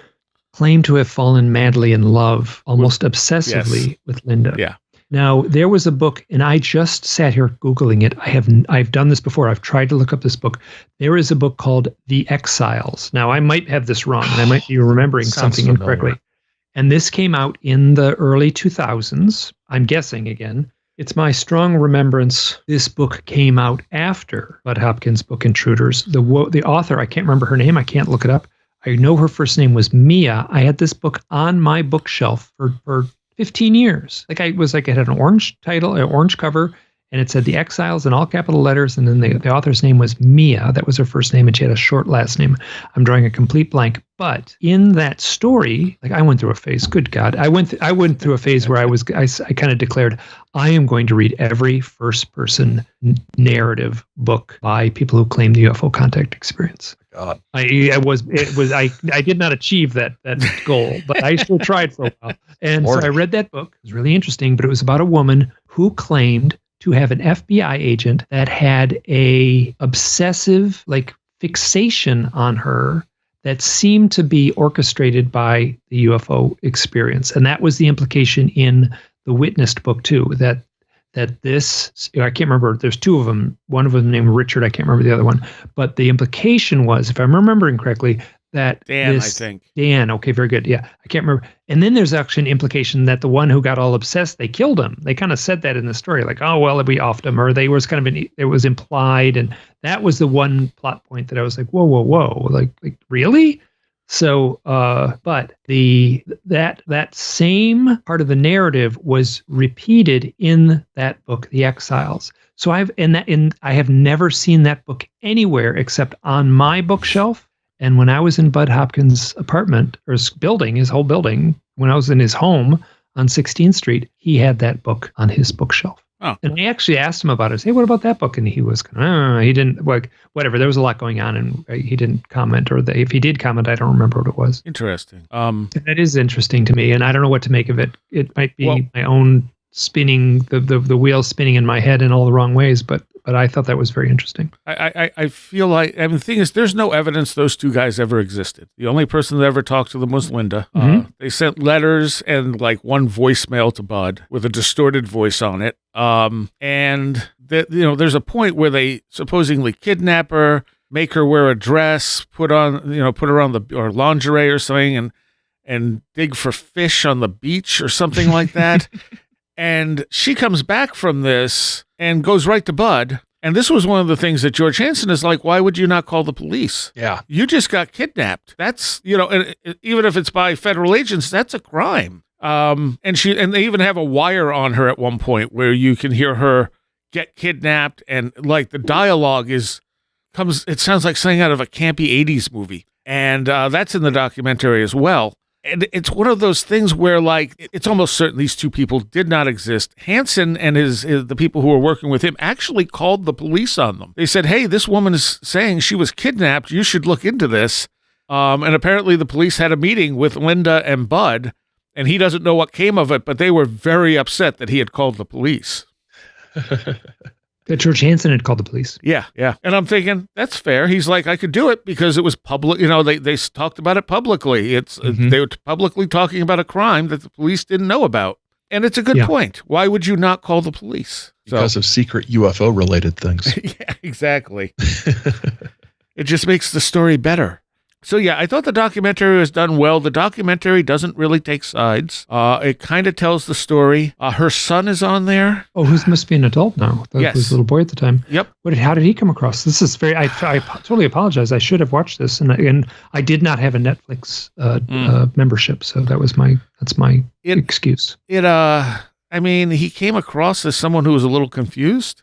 claimed to have fallen madly in love, almost obsessively with Linda. Yeah. Now, there was a book, and I just sat here Googling it. I've done this before. I've tried to look up this book. There is a book called The Exiles. Now, I might have this wrong, and I might be remembering something incorrectly. And this came out in the early 2000s. I'm guessing again. It's my strong remembrance this book came out after Budd Hopkins' book Intruders. The author, I can't remember her name. I can't look it up. I know her first name was Mia. I had this book on my bookshelf for 15 years. It had an orange title, an orange cover, and it said The Exiles in all capital letters. And then the author's name was Mia. That was her first name, and she had a short last name. I'm drawing a complete blank. But in that story, I went through a phase. Good God, I went through a phase where I kind of declared I am going to read every first-person narrative book by people who claim the UFO contact experience. God. I did not achieve that goal, but I still tried for a while. And so I read that book. It was really interesting, but it was about a woman who claimed to have an FBI agent that had a obsessive fixation on her that seemed to be orchestrated by the UFO experience. And that was the implication in the Witnessed book too, that this, I can't remember, there's two of them, one of them named Richard, I can't remember the other one, but the implication was, if I'm remembering correctly, that Dan, I think. Dan, okay, very good. Yeah, I can't remember. And then there's actually an implication that the one who got all obsessed, they killed him. They kind of said that in the story, like, oh, well, we offed him, or it was implied. And that was the one plot point that I was like, whoa, like really? So, but that same part of the narrative was repeated in that book, The Exiles. So I have never seen that book anywhere except on my bookshelf. And when I was in Bud Hopkins' apartment or his building, his whole building, when I was in his home on 16th Street, he had that book on his bookshelf. Oh. And I actually asked him about it. I said, hey, what about that book? And he was he didn't, whatever. There was a lot going on and he didn't comment, or if he did comment, I don't remember what it was. Interesting. That is interesting to me, and I don't know what to make of it. It might be my own spinning, the wheels spinning in my head in all the wrong ways, but I thought that was very interesting. I feel like, the thing is, there's no evidence those two guys ever existed. The only person that ever talked to them was Linda. Mm-hmm. They sent letters and one voicemail to Bud with a distorted voice on it. And there's a point where they supposedly kidnap her, make her wear a dress, put her on or lingerie or something, and dig for fish on the beach or something like that. And she comes back from this and goes right to Bud. And this was one of the things that George Hansen is like, why would you not call the police? Yeah. You just got kidnapped. That's, and even if it's by federal agents, that's a crime. And they even have a wire on her at one point where you can hear her get kidnapped. And the dialogue it sounds like something out of a campy 80s movie. And that's in the documentary as well. And it's one of those things where, it's almost certain these two people did not exist. Hansen and the people who were working with him actually called the police on them. They said, hey, this woman is saying she was kidnapped. You should look into this. And apparently the police had a meeting with Linda and Bud, and he doesn't know what came of it, but they were very upset that he had called the police. That George Hansen had called the police. Yeah. And I'm thinking, that's fair. He's like, I could do it because it was public. They talked about it publicly. They were publicly talking about a crime that the police didn't know about. And it's a good point. Why would you not call the police? Because of secret UFO related things. Yeah, exactly. It just makes the story better. So yeah, I thought the documentary was done well. The documentary doesn't really take sides. It kind of tells the story. Her son is on there. Oh, who must be an adult now? That was a little boy at the time. Yep. How did he come across? This is very. I totally apologize. I should have watched this, and I did not have a Netflix membership, so that's my excuse. He came across as someone who was a little confused.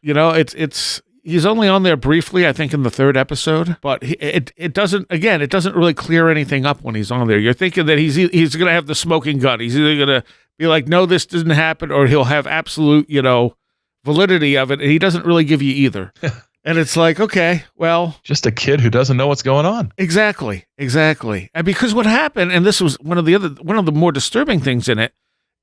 He's only on there briefly, I think, in the third episode, but it doesn't really clear anything up when he's on there. You're thinking that he's going to have the smoking gun. He's either going to be like, no, this didn't happen, or he'll have absolute, validity of it. And he doesn't really give you either. And it's like, okay, well, just a kid who doesn't know what's going on. Exactly. And because what happened, and this was one of the more disturbing things in it,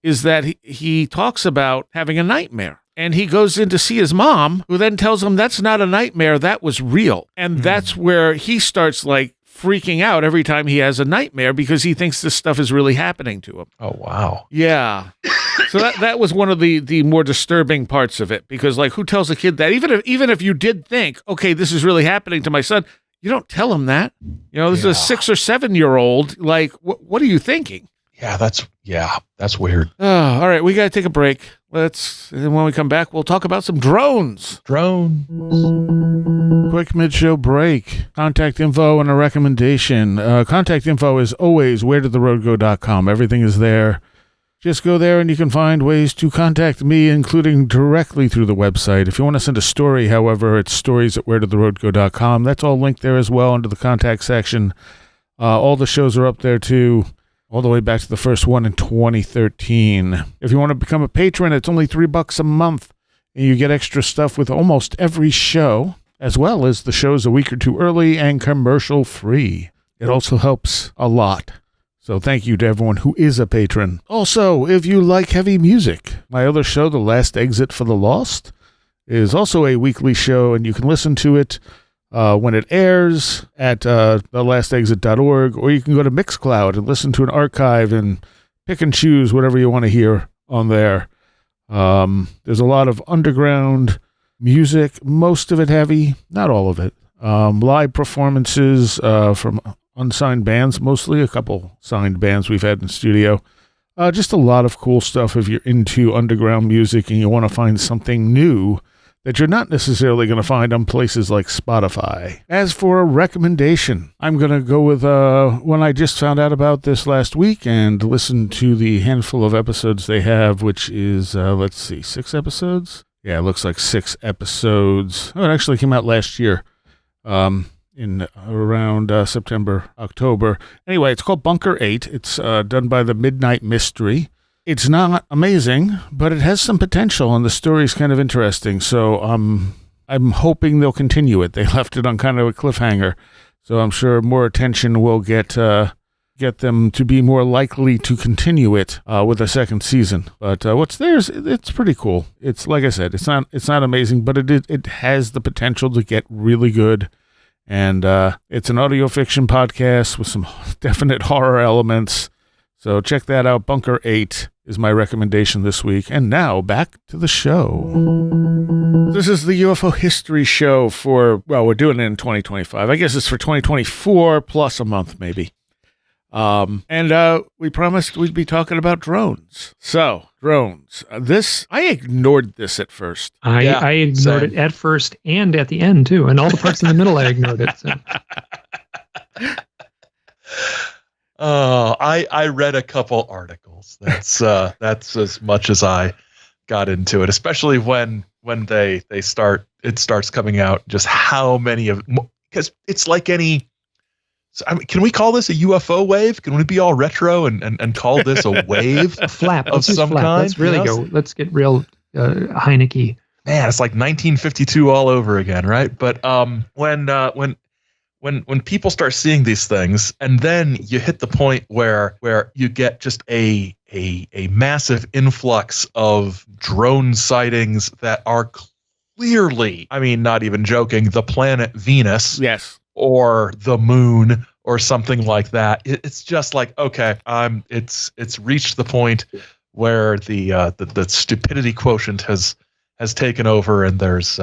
is that he talks about having a nightmare. And he goes in to see his mom, who then tells him that's not a nightmare, that was real. And that's where he starts freaking out every time he has a nightmare because he thinks this stuff is really happening to him. Oh, wow. Yeah. So that was one of the more disturbing parts of it, because who tells a kid that? Even if you did think, okay, this is really happening to my son, you don't tell him that. This is a 6 or 7 year old. What are you thinking? Yeah, that's weird. Oh, all right, we got to take a break. And when we come back, we'll talk about some drones. Quick mid-show break. Contact info and a recommendation. Contact info is always wheredidtheroadgo.com. Everything is there. Just go there and you can find ways to contact me, including directly through the website. If you want to send a story, however, it's stories@wheredidtheroadgo.com. That's all linked there as well under the contact section. All the shows are up there too, all the way back to the first one in 2013. If you want to become a patron, it's only $3 a month, and you get extra stuff with almost every show. as well as the show's a week or two early and commercial-free. It also helps a lot. So thank you to everyone who is a patron. Also, if you like heavy music, my other show, The Last Exit for the Lost, is also a weekly show, and you can listen to it when it airs at thelastexit.org, or you can go to Mixcloud and listen to an archive and pick and choose whatever you want to hear on there. There's a lot of underground music, most of it heavy, not all of it. Live performances from unsigned bands, mostly a couple signed bands we've had in the studio. Just a lot of cool stuff if you're into underground music and you want to find something new that you're not necessarily going to find on places like Spotify. As for a recommendation, I'm going to go with one I just found out about this last week and listened to the handful of episodes they have, which is, 6 episodes? Yeah, it looks like 6 episodes. Oh, it actually came out last year. In around September, October. Anyway, it's called Bunker 8. It's done by the Midnight Mystery. It's not amazing, but it has some potential, and the story's kind of interesting. So I'm hoping they'll continue it. They left it on kind of a cliffhanger, so I'm sure more attention will get them to be more likely to continue it with a second season. But what's there is it's pretty cool. It's like I said, it's not amazing, but it has the potential to get really good. And it's an audio fiction podcast with some definite horror elements. So check that out. Bunker 8 is my recommendation this week. And now back to the show. This is the UFO history show we're doing it in 2025. I guess it's for 2024 plus a month maybe. And we promised we'd be talking about drones. So, drones. I ignored this at first. I ignored it at first and at the end, too. And all the parts in the middle, I ignored it. So. I read a couple articles. That's as much as I got into it, especially when it starts coming out, just how many of, because it's like any, can we call this a UFO wave? Can we be all retro and call this a wave? A flap of some kind? Let's really go. Let's get real Heineke. Man, it's like 1952 all over again, right? But when people start seeing these things, and then you hit the point where you get just a massive influx of drone sightings that are clearly, I mean, not even joking, the planet Venus. Yes. Or the moon or something like that. It's just like, okay, it's reached the point where the stupidity quotient has taken over, and there's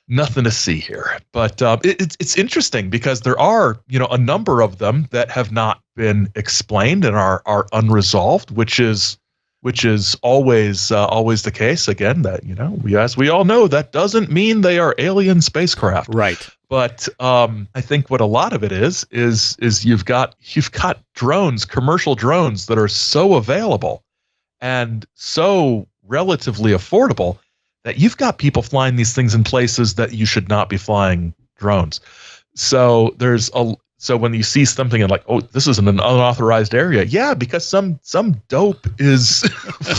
nothing to see here. But it's interesting because there are a number of them that have not been explained and are unresolved, which is always the case. Again, that as we all know, that doesn't mean they are alien spacecraft, right? But I think what a lot of it is you've got drones, commercial drones that are so available and so relatively affordable that you've got people flying these things in places that you should not be flying drones. So so when you see something and like, oh, this is an unauthorized area, yeah, because some dope is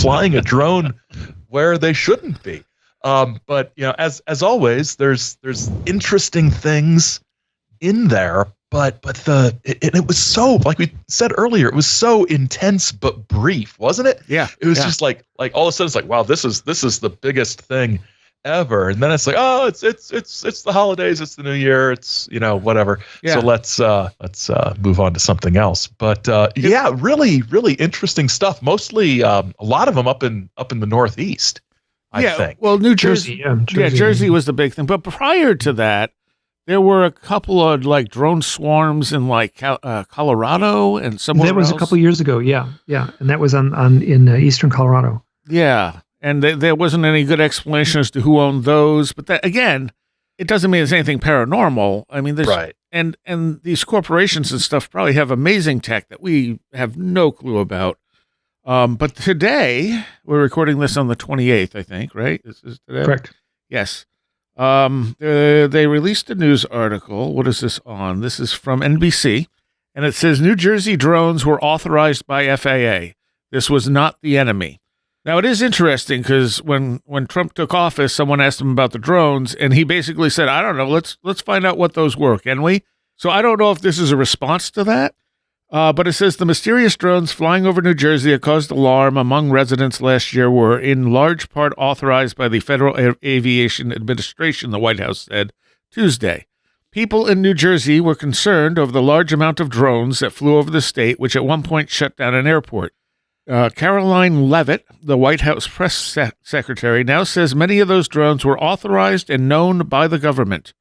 flying a drone where they shouldn't be. But as always, there's interesting things in there, but it was so, like we said earlier, it was so intense but brief, wasn't it? Yeah. It was just like all of a sudden it's like, wow, this is the biggest thing ever, and then it's like, oh, it's the holidays, it's the new year, it's whatever. Yeah. So let's move on to something else. But really really interesting stuff. Mostly a lot of them up in the Northeast. I think. Well, New Jersey. Jersey was the big thing. But prior to that, there were a couple of like drone swarms in like Colorado and somewhere. That was else. A couple years ago. Yeah, and that was in eastern Colorado. Yeah, and there wasn't any good explanation as to who owned those. But that, again, it doesn't mean it's anything paranormal. I mean, there's right. And these corporations and stuff probably have amazing tech that we have no clue about. But today, we're recording this on the 28th, I think, right? This is today? Correct. Yes. They released a news article. What is this on? This is from NBC, and it says New Jersey drones were authorized by FAA. This was not the enemy. Now, it is interesting because when Trump took office, someone asked him about the drones, and he basically said, I don't know, let's find out what those were, can we? So I don't know if this is a response to that, but it says the mysterious drones flying over New Jersey that caused alarm among residents last year were in large part authorized by the Federal Aviation Administration, the White House said Tuesday. People in New Jersey were concerned over the large amount of drones that flew over the state, which at one point shut down an airport. Caroline Leavitt, the White House press secretary, now says many of those drones were authorized and known by the government.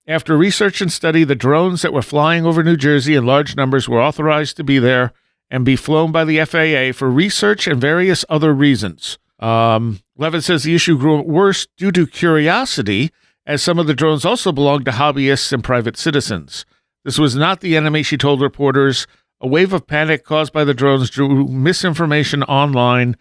After research and study, the drones that were flying over New Jersey in large numbers were authorized to be there and be flown by the FAA for research and various other reasons. Leavitt says the issue grew worse due to curiosity, as some of the drones also belonged to hobbyists and private citizens. This was not the enemy, she told reporters. A wave of panic caused by the drones drew misinformation online,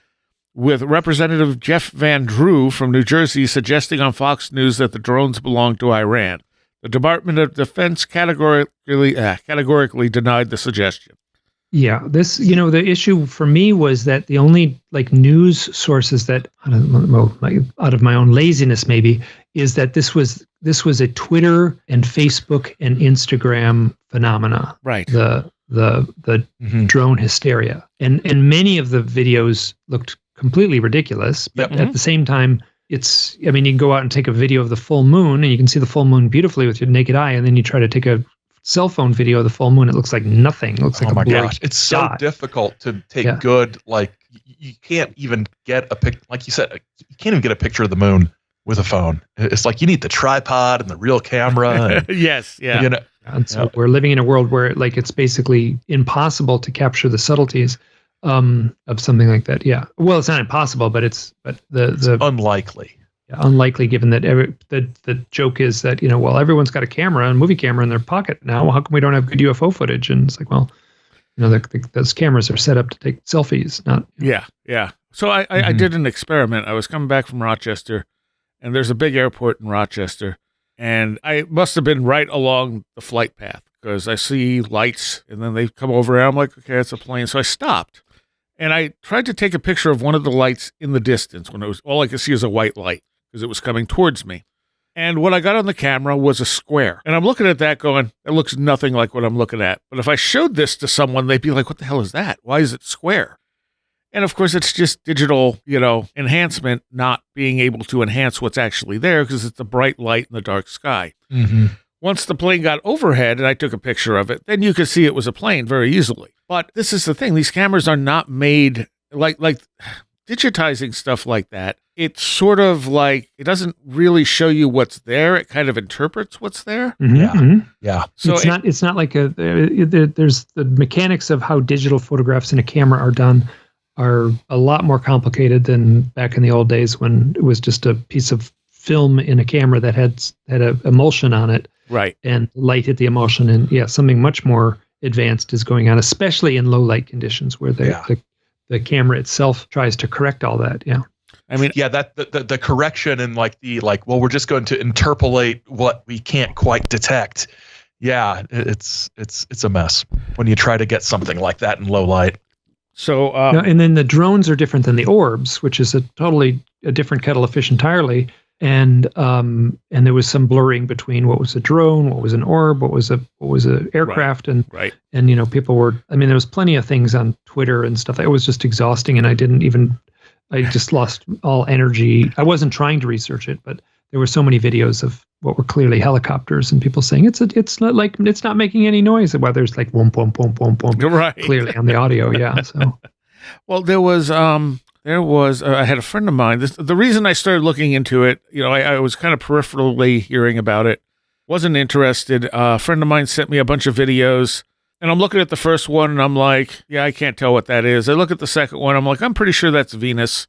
with Representative Jeff Van Drew from New Jersey suggesting on Fox News that the drones belonged to Iran. The Department of Defense categorically denied the suggestion. Yeah, the issue for me was that the only news sources that, out of my own laziness maybe, is that this was a Twitter and Facebook and Instagram phenomena. Right. The drone hysteria, and many of the videos looked completely ridiculous, but at the same time, you can go out and take a video of the full moon and you can see the full moon beautifully with your naked eye, and then you try to take a cell phone video of the full moon, it looks like nothing. It looks like a blurry dot. It's so difficult to take good, you can't even get a pic, like you said, you can't even get a picture of the moon with a phone. It's like you need the tripod and the real camera. And, yes, yeah. And so we're living in a world where it's basically impossible to capture the subtleties of something like that. Yeah. Well, it's not impossible, but it's unlikely. Yeah, unlikely, given that the joke is that everyone's got a camera, a movie camera in their pocket now. How come we don't have good UFO footage? And it's like, well, those cameras are set up to take selfies, not. Yeah. So I did an experiment. I was coming back from Rochester, and there's a big airport in Rochester. And I must have been right along the flight path because I see lights and then they come over and I'm like, okay, it's a plane. So I stopped and I tried to take a picture of one of the lights in the distance when it was all I could see was a white light because it was coming towards me. And what I got on the camera was a square. And I'm looking at that going, it looks nothing like what I'm looking at. But if I showed this to someone, they'd be like, what the hell is that? Why is it square? And of course, it's just digital, enhancement, not being able to enhance what's actually there because it's the bright light in the dark sky. Mm-hmm. Once the plane got overhead and I took a picture of it, then you could see it was a plane very easily. But this is the thing. These cameras are not made like digitizing stuff like that. It's sort of like it doesn't really show you what's there. It kind of interprets what's there. Mm-hmm. Yeah. So it's not like there's the mechanics of how digital photographs in a camera are done are a lot more complicated than back in the old days when it was just a piece of film in a camera that had a emulsion on it. Right. And light hit the emulsion, and something much more advanced is going on, especially in low light conditions where the camera itself tries to correct all that. Yeah. I mean, that the correction and we're just going to interpolate what we can't quite detect. Yeah, it's a mess when you try to get something like that in low light. So, and then the drones are different than the orbs, which is a different kettle of fish entirely. And there was some blurring between what was a drone, what was an orb, what was a aircraft, right. And people were. I mean, there was plenty of things on Twitter and stuff. It was just exhausting, and I just lost all energy. I wasn't trying to research it, but there were so many videos of what were clearly helicopters and people saying it's not making any noise. Well, there's like boom, boom, boom, boom, boom, right. Clearly on the audio. Yeah. So, well, there was I had a friend of mine. The reason I started looking into it, I was kind of peripherally hearing about it, wasn't interested. A friend of mine sent me a bunch of videos, and I'm looking at the first one, and I'm like, yeah, I can't tell what that is. I look at the second one, I'm like, I'm pretty sure that's Venus.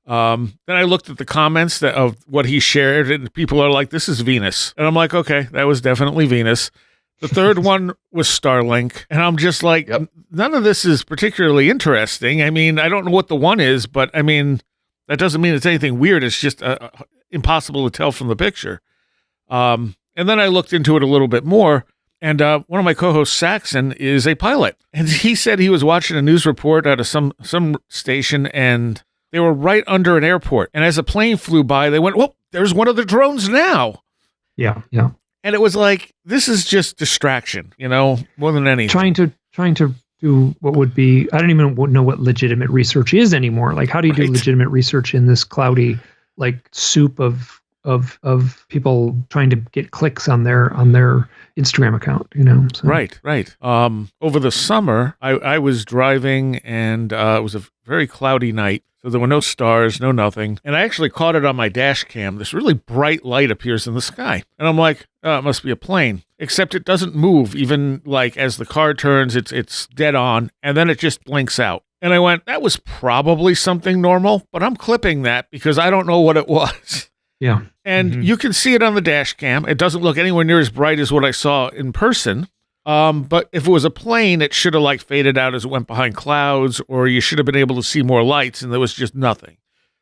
Then I looked at the comments of what he shared, and people are like, this is Venus. And I'm like, okay, that was definitely Venus. The third one was Starlink, and I'm just like, none of this is particularly interesting. I mean, I don't know what the one is, but I mean, that doesn't mean it's anything weird. It's just impossible to tell from the picture. And then I looked into it a little bit more, and one of my co-hosts, Saxon, is a pilot. And he said he was watching a news report out of some station, and They were right under an airport. And as a plane flew by, they went, well, there's one of the drones now. Yeah. And it was like, this is just distraction, more than anything. Trying to do what would be, I don't even know what legitimate research is anymore. Like, how do you do legitimate research in this cloudy, like, soup of people trying to get clicks on their Instagram account, So. Right. Over the summer, I was driving, and it was a very cloudy night. So there were no stars, no nothing. And I actually caught it on my dash cam. This really bright light appears in the sky. And I'm like, oh, it must be a plane. Except it doesn't move. Even like as the car turns, it's dead on. And then it just blinks out. And I went, that was probably something normal, but I'm clipping that because I don't know what it was. Yeah. And you can see it on the dash cam. It doesn't look anywhere near as bright as what I saw in person. But if it was a plane, it should have like faded out as it went behind clouds, or you should have been able to see more lights, and there was just nothing.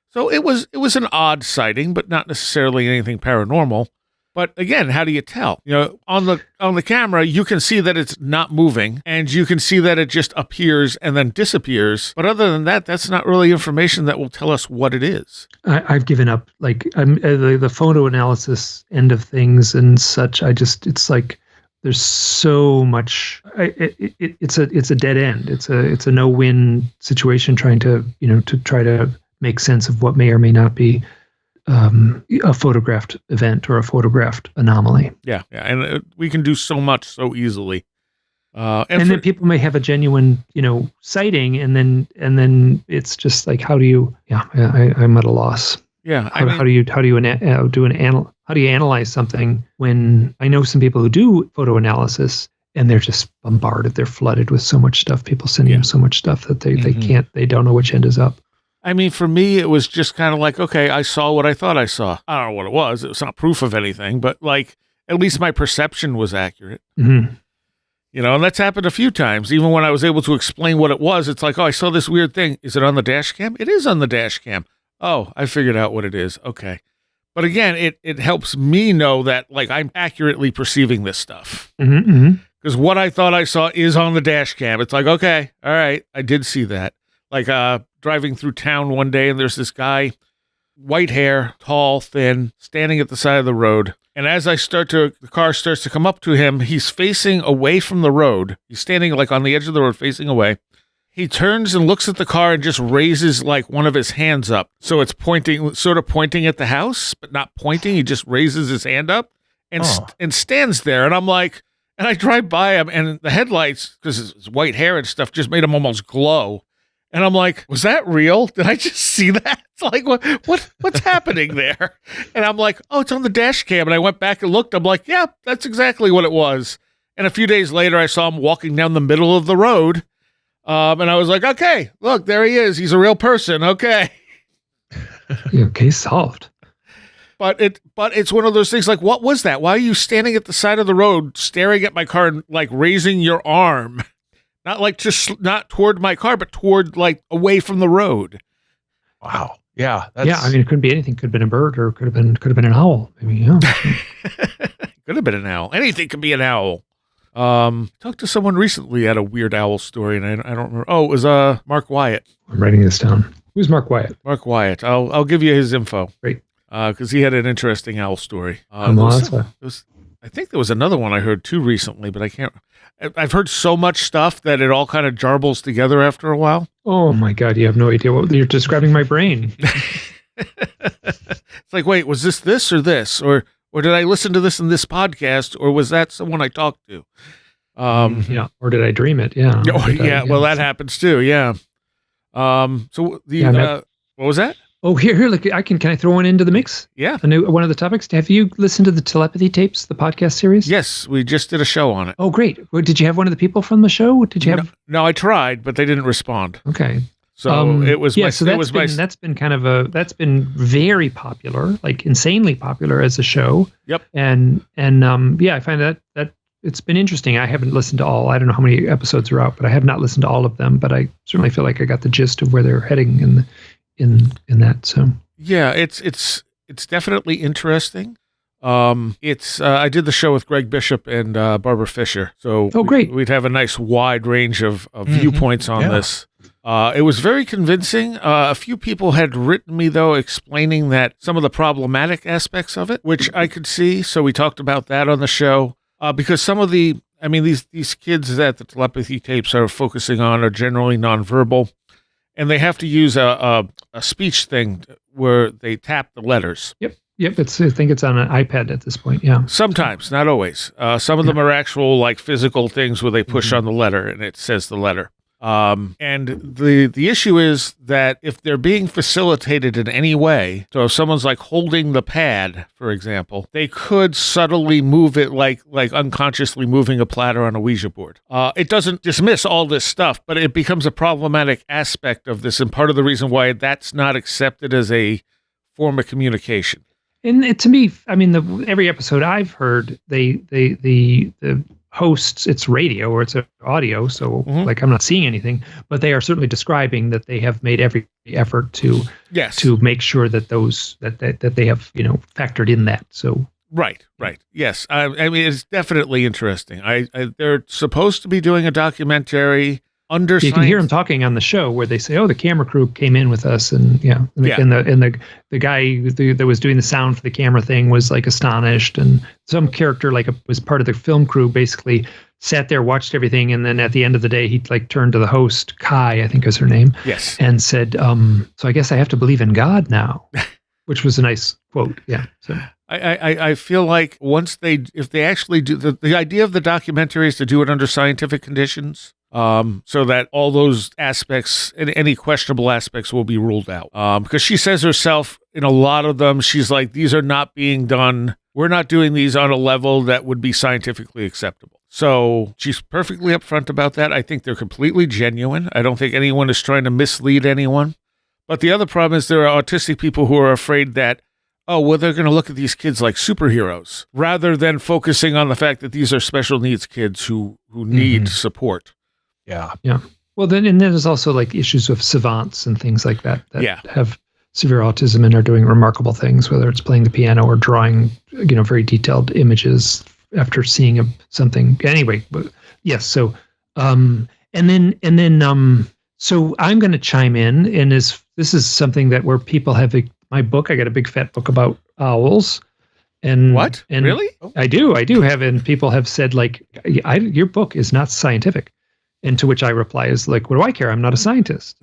So it was an odd sighting, but not necessarily anything paranormal. But again, how do you tell? On the camera, you can see that it's not moving, and you can see that it just appears and then disappears. But other than that, that's not really information that will tell us what it is. I've given up. Like, the photo analysis end of things and such. It's like, there's so much. It's a dead end. It's a no-win situation trying to try to make sense of what may or may not be a photographed event or a photographed anomaly. Yeah, and we can do so much so easily. And then people may have a genuine, sighting, and then it's just like, how do you? Yeah, I'm at a loss. Yeah, how do you analyze something when I know some people who do photo analysis and they're just bombarded, they're flooded with so much stuff, people sending them so much stuff that they don't know which end is up. I mean, for me, it was just kind of like, okay, I saw what I thought I saw. I don't know what it was. It was not proof of anything, but like, at least my perception was accurate. Mm-hmm. And that's happened a few times. Even when I was able to explain what it was, it's like, oh, I saw this weird thing. Is it on the dash cam? It is on the dash cam. Oh, I figured out what it is. Okay. But again, it helps me know that like I'm accurately perceiving this stuff. Because what I thought I saw is on the dash cam. It's like, okay, all right, I did see that. Like driving through town one day, and there's this guy, white hair, tall, thin, standing at the side of the road. And as the car starts to come up to him, he's facing away from the road. He's standing like on the edge of the road facing away. He turns and looks at the car and just raises like one of his hands up. So it's sort of pointing at the house, but not pointing. He just raises his hand up and stands there. And I'm like, and I drive by him, and the headlights, because his white hair and stuff, just made him almost glow. And I'm like, was that real? Did I just see that? It's like, what's happening there? And I'm like, oh, it's on the dash cam. And I went back and looked. I'm like, yeah, that's exactly what it was. And a few days later, I saw him walking down the middle of the road. And I was like, okay, look, there he is. He's a real person. Okay. Okay, solved. But it's one of those things like, what was that? Why are you standing at the side of the road, staring at my car and like raising your arm? Not toward my car, but toward like away from the road. Wow. Yeah. I mean, it couldn't be anything. Could have been a bird, or could have been an owl. I mean, could have been an owl. Anything could be an owl. Talked to someone recently at a weird owl story, and I don't remember. Oh, it was Mark Wyatt. I'm writing this down. Who's Mark Wyatt? Mark Wyatt. I'll give you his info. Great. Because he had an interesting owl story. I think there was another one I heard too recently, but I can't. I've heard so much stuff that it all kind of jarbles together after a while. Oh my God, you have no idea what you're describing my brain. It's like, wait, was this or this? Or did I listen to this in this podcast? Or was that someone I talked to? Yeah. Or did I dream it? Yeah. Oh, yeah. Well, that happens too. Yeah. So what was that? Oh, here, look, can I throw one into the mix? Yeah. One of the topics. Have you listened to the Telepathy tapes, the podcast series? Yes, we just did a show on it. Oh, great. Did you have one of the people from the show? Did you have? No, I tried, but they didn't respond. Okay. So it was that's been very popular, like insanely popular as a show. Yep. And I find that it's been interesting. I haven't listened to all. I don't know how many episodes are out, but I have not listened to all of them. But I certainly feel like I got the gist of where they're heading in that. So yeah, it's definitely interesting. I did the show with Greg Bishop and Barbara Fisher. So great. We'd have a nice wide range of viewpoints on this. It was very convincing. A few people had written me, though, explaining that some of the problematic aspects of it, which I could see. So we talked about that on the show. Because some of these kids that the telepathy tapes are focusing on are generally nonverbal, and they have to use a speech thing where they tap the letters. Yep. I think it's on an iPad at this point. Yeah. Sometimes, not always. Some of them are actual like physical things where they push on the letter and it says the letter. And the issue is that if they're being facilitated in any way, so if someone's like holding the pad, for example, they could subtly move it like unconsciously moving a platter on a Ouija board. It doesn't dismiss all this stuff, but it becomes a problematic aspect of this, and part of the reason why that's not accepted as a form of communication. And to me, I mean, every episode I've heard, the hosts, it's radio or it's audio, so like I'm not seeing anything, but they are certainly describing that they have made every effort to make sure that those that they have factored in that. So right, yes, I mean it's definitely interesting. They're supposed to be doing a documentary. You can hear him talking on the show where they say, "Oh, the camera crew came in with us," and and the guy that was doing the sound for the camera thing was like astonished, and some character was part of the film crew basically sat there, watched everything, and then at the end of the day, he like turned to the host, Kai, I think is her name, yes, and said, "So I guess I have to believe in God now," which was a nice quote. Yeah. So. I feel like if they actually do the idea of the documentary is to do it under scientific conditions. So that all those aspects and any questionable aspects will be ruled out. Because she says herself in a lot of them, she's like, these are not being done. We're not doing these on a level that would be scientifically acceptable. So she's perfectly upfront about that. I think they're completely genuine. I don't think anyone is trying to mislead anyone. But the other problem is there are autistic people who are afraid that, they're going to look at these kids like superheroes rather than focusing on the fact that these are special needs kids who need support. Yeah. Well, then there's also like issues with savants and things like that have severe autism and are doing remarkable things, whether it's playing the piano or drawing, very detailed images after seeing something. Anyway, but yes. So, so I'm going to chime in, and this is something that where people have my book. I got a big fat book about owls. And what? And really? I do have, and people have said like, your book is not scientific. And to which I reply is like, what do I care? I'm not a scientist.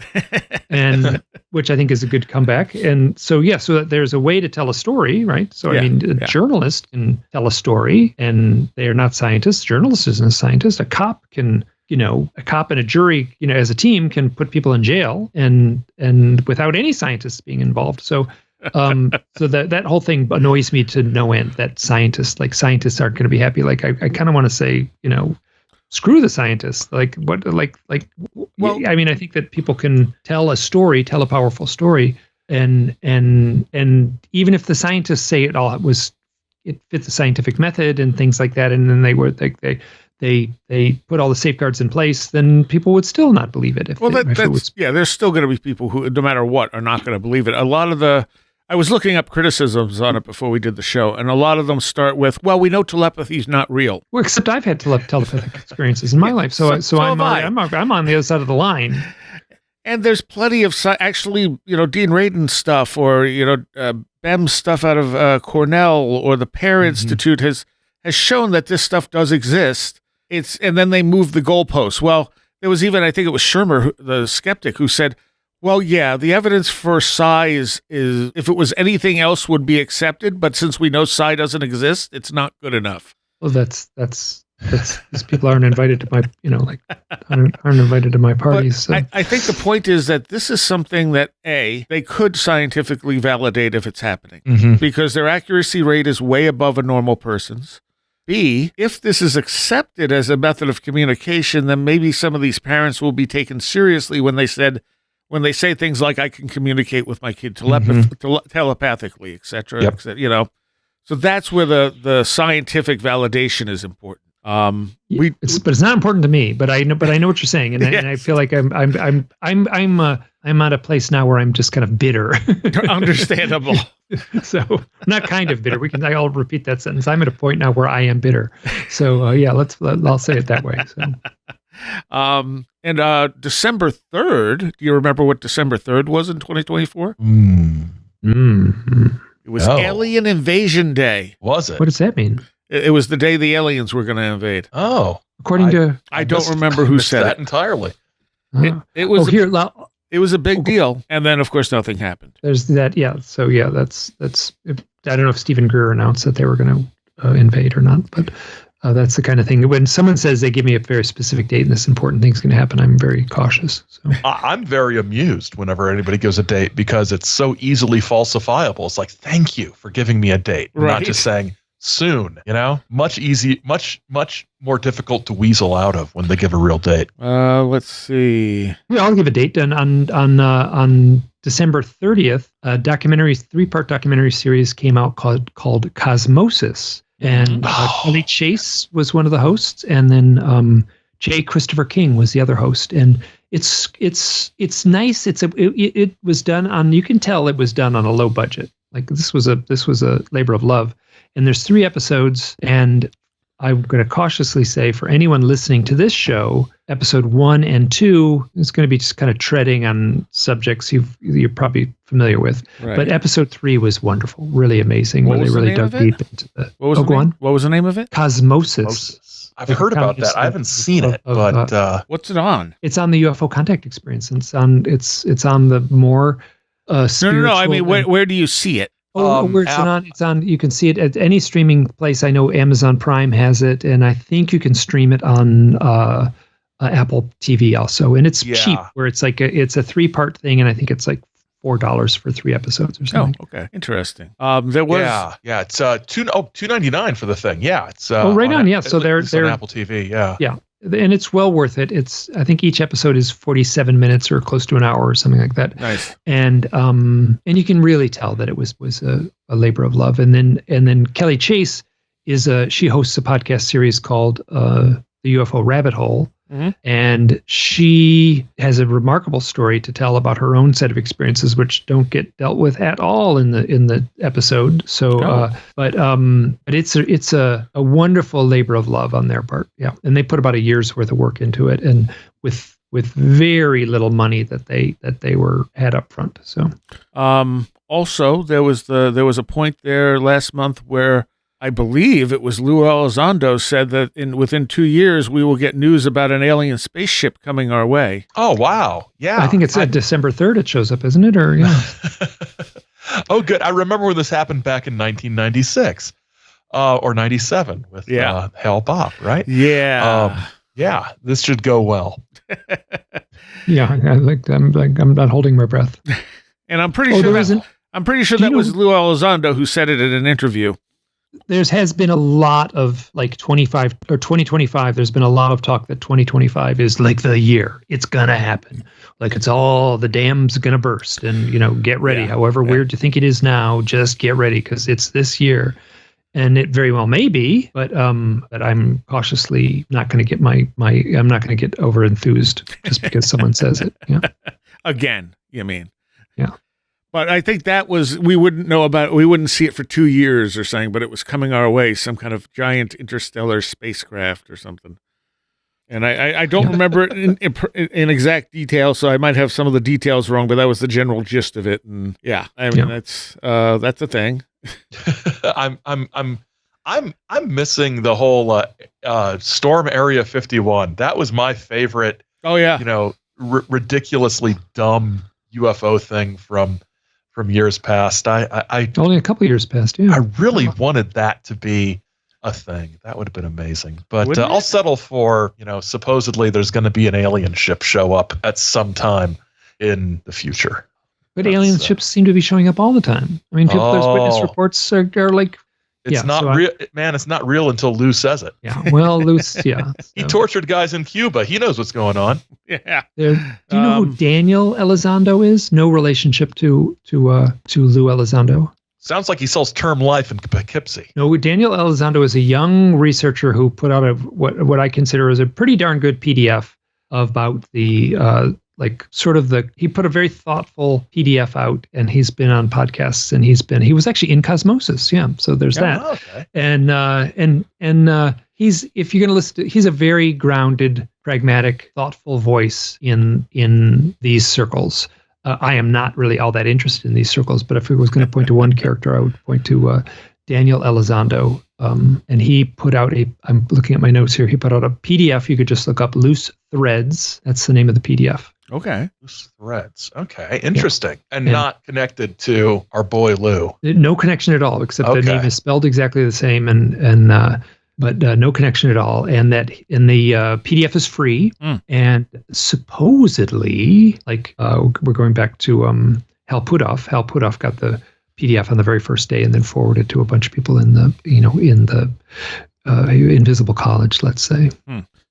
And which I think is a good comeback. And so, so there's a way to tell a story, right? So, I mean, a journalist can tell a story and they are not scientists. A journalist isn't a scientist. A cop can, a cop and a jury, as a team can put people in jail and without any scientists being involved. So, so that whole thing annoys me to no end, that scientists aren't going to be happy. Like, I kind of want to say, screw the scientists. Like what? Well, I mean, I think that people can tell a powerful story, and even if the scientists say it fit the scientific method and things like that, and then they put all the safeguards in place, then people would still not believe it. There's still going to be people who, no matter what, are not going to believe it. A lot of I was looking up criticisms on it before we did the show, and a lot of them start with, well, we know telepathy is not real. Well, except I've had telepathic experiences in my life, so I'm on the other side of the line. And there's plenty of, actually, Dean Radin stuff, or, BEM stuff out of Cornell, or the Pear Institute has shown that this stuff does exist. And then they move the goalposts. Well, there was even, I think it was Shermer, the skeptic, who said, well, yeah, the evidence for psi is if it was anything else would be accepted, but since we know psi doesn't exist, it's not good enough. Well, that's these people aren't invited to my, aren't invited to my parties. So. I think the point is that this is something that they could scientifically validate if it's happening, because their accuracy rate is way above a normal person's. B, if this is accepted as a method of communication, then maybe some of these parents will be taken seriously when they say things like, I can communicate with my kid telepathically, et cetera, et cetera, So that's where the scientific validation is important. But it's not important to me. But I know what you're saying, and, and I feel like I'm at a place now where I'm just kind of bitter. Understandable. So not kind of bitter. I'll repeat that sentence. I'm at a point now where I am bitter. So I'll say it that way. So. And December 3rd. Do you remember what December 3rd was in 2024? It was Alien Invasion Day. Was it? What does that mean? It was the day the aliens were going to invade. Oh, according to I don't remember who said that it entirely. It was it was a big deal, and then of course nothing happened. There's that, yeah. So yeah, that's. I don't know if Stephen Greer announced that they were going to invade or not, but that's the kind of thing. When someone says they give me a very specific date and this important thing's going to happen, I'm very cautious. So I'm very amused whenever anybody gives a date because it's so easily falsifiable. It's like, thank you for giving me a date, not just saying soon. Much more difficult to weasel out of when they give a real date. Let's see. Yeah, I'll give a date on December 30th. A three-part documentary series came out called Cosmosis. And Kelly Chase was one of the hosts, and then J. Christopher King was the other host. And it's nice. It was done on. You can tell it was done on a low budget. Like this was a labor of love. And there's 3 episodes, and I'm going to cautiously say for anyone listening to this show, episode 1 and 2 is going to be just kind of treading on subjects you're probably familiar with. Right. But episode 3 was wonderful, really amazing, where they really dug deep into the. What was the name of it? Cosmosis. I've heard about that. I haven't seen it, but what's it on? It's on the UFO Contact Experience. It's on the more spiritual. No. I mean, where do you see it? Where it's on. You can see it at any streaming place. I know Amazon Prime has it, and I think you can stream it on Apple TV also. And it's cheap, where it's like it's a 3-part thing, and I think it's like $4 for 3 episodes or something. Oh, okay, interesting. There was it's $2.99 for the thing. Yeah, it's right on. Yeah, so they're on Apple TV. Yeah. And it's well worth it. I think each episode is 47 minutes or close to an hour or something like that. Nice. And you can really tell that it was a labor of love. And then Kelly Chase she hosts a podcast series called The UFO Rabbit Hole. Mm-hmm. And she has a remarkable story to tell about her own set of experiences, which don't get dealt with at all in the episode. So, but it's a wonderful labor of love on their part. Yeah, and they put about a year's worth of work into it, and with very little money that they had up front. So, also there was a point there last month where I believe it was Lou Elizondo said that within 2 years we will get news about an alien spaceship coming our way. Oh wow! Yeah, I think it's December 3rd. It shows up, isn't it? Or yeah. Oh, good. I remember when this happened back in 1996 or 97 with Hal Bob, right? Yeah. Yeah. This should go well. Yeah, I'm not holding my breath. And I'm pretty sure that was Lou Elizondo who said it in an interview. There has been a lot of 2025. There's been a lot of talk that 2025 is like the year. It's going to happen. Like it's all the dam's going to burst and, get ready. However weird you think it is now, just get ready because it's this year. And it very well may be, but I'm cautiously not going to get I'm not going to get over enthused just because someone says it. Yeah. Again, you mean? Yeah. But I think we wouldn't know about it. We wouldn't see it for 2 years or something, but it was coming our way, some kind of giant interstellar spacecraft or something. And I don't remember it in exact detail, so I might have some of the details wrong, but that was the general gist of it. And that's a thing. I'm missing the whole Storm Area 51. That was my favorite. Oh yeah. Ridiculously dumb UFO thing from years past. I only a couple years past. Yeah, I really wanted that to be a thing. That would have been amazing. But I'll settle for supposedly there's going to be an alien ship show up at some time in the future. But alien ships seem to be showing up all the time. I mean, there's witness reports are like. It's not real, man. It's not real until Lou says it. Yeah. Well, Lou's, yeah. He tortured guys in Cuba. He knows what's going on. Yeah. Do you know who Daniel Elizondo is? No relationship to Lou Elizondo. Sounds like he sells term life in Poughkeepsie. No, Daniel Elizondo is a young researcher who put out what I consider is a pretty darn good PDF about the he put a very thoughtful PDF out, and he's been on podcasts, and he was actually in Cosmosis. Yeah. So there's that. Okay. And he's, if you're going to listen to, he's a very grounded, pragmatic, thoughtful voice in these circles. I am not really all that interested in these circles, but if I was going to point to one character, I would point to Daniel Elizondo. And he put out I'm looking at my notes here. He put out a PDF. You could just look up Loose Threads. That's the name of the PDF. Okay. Loose Threads. Okay. Interesting. Yeah. And not connected to our boy Lou. No connection at all, except the name is spelled exactly the same but no connection at all. And the PDF is free. And supposedly, we're going back to Hal Puthoff. Hal Puthoff got the PDF on the very first day and then forwarded to a bunch of people in the Invisible College, let's say.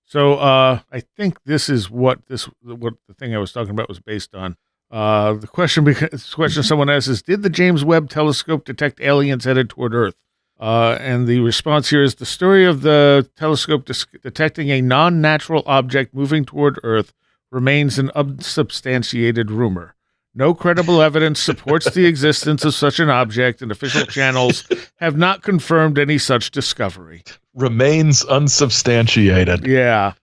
So I think this is what the thing I was talking about was based on. The question someone asks is, did the James Webb telescope detect aliens headed toward Earth? And the response here is, the story of the telescope detecting a non-natural object moving toward Earth remains an unsubstantiated rumor. No credible evidence supports the existence of such an object, and official channels have not confirmed any such discovery. Remains unsubstantiated. Yeah.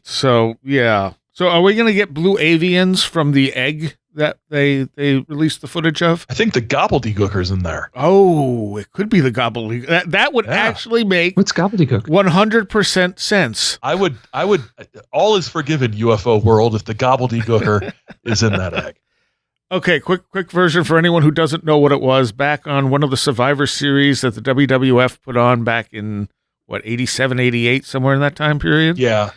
So, yeah. So are we going to get blue avians from the egg that they released the footage of? I think the gobbledygooker's in there. Oh, it could be the gobbledygook. That would actually make what's gobbledygook 100% sense. I would. All is forgiven, UFO world, if the gobbledygooker is in that egg. Okay, quick version for anyone who doesn't know what it was. Back on one of the Survivor series that the WWF put on back in 87, 88, somewhere in that time period. Yeah.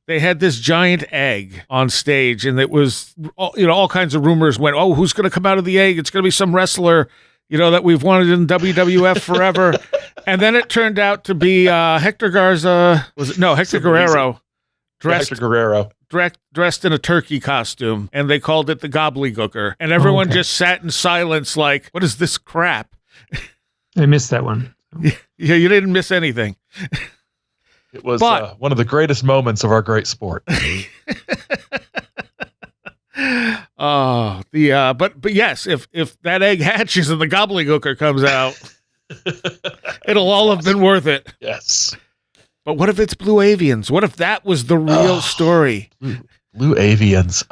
They had this giant egg on stage, and it was, all kinds of rumors went, oh, who's going to come out of the egg? It's going to be some wrestler, that we've wanted in WWF forever. And then it turned out to be Hector Garza. Was it? No, Hector Guerrero. Hector Guerrero. Dressed in a turkey costume, and they called it the Gobbly Gooker. And everyone just sat in silence like, what is this crap? I missed that one. Yeah, you didn't miss anything. It was one of the greatest moments of our great sport. But yes, if that egg hatches and the gobbledygooker comes out, it'll all have been worth it. Yes. But what if it's blue avians? What if that was the real story? Blue avians.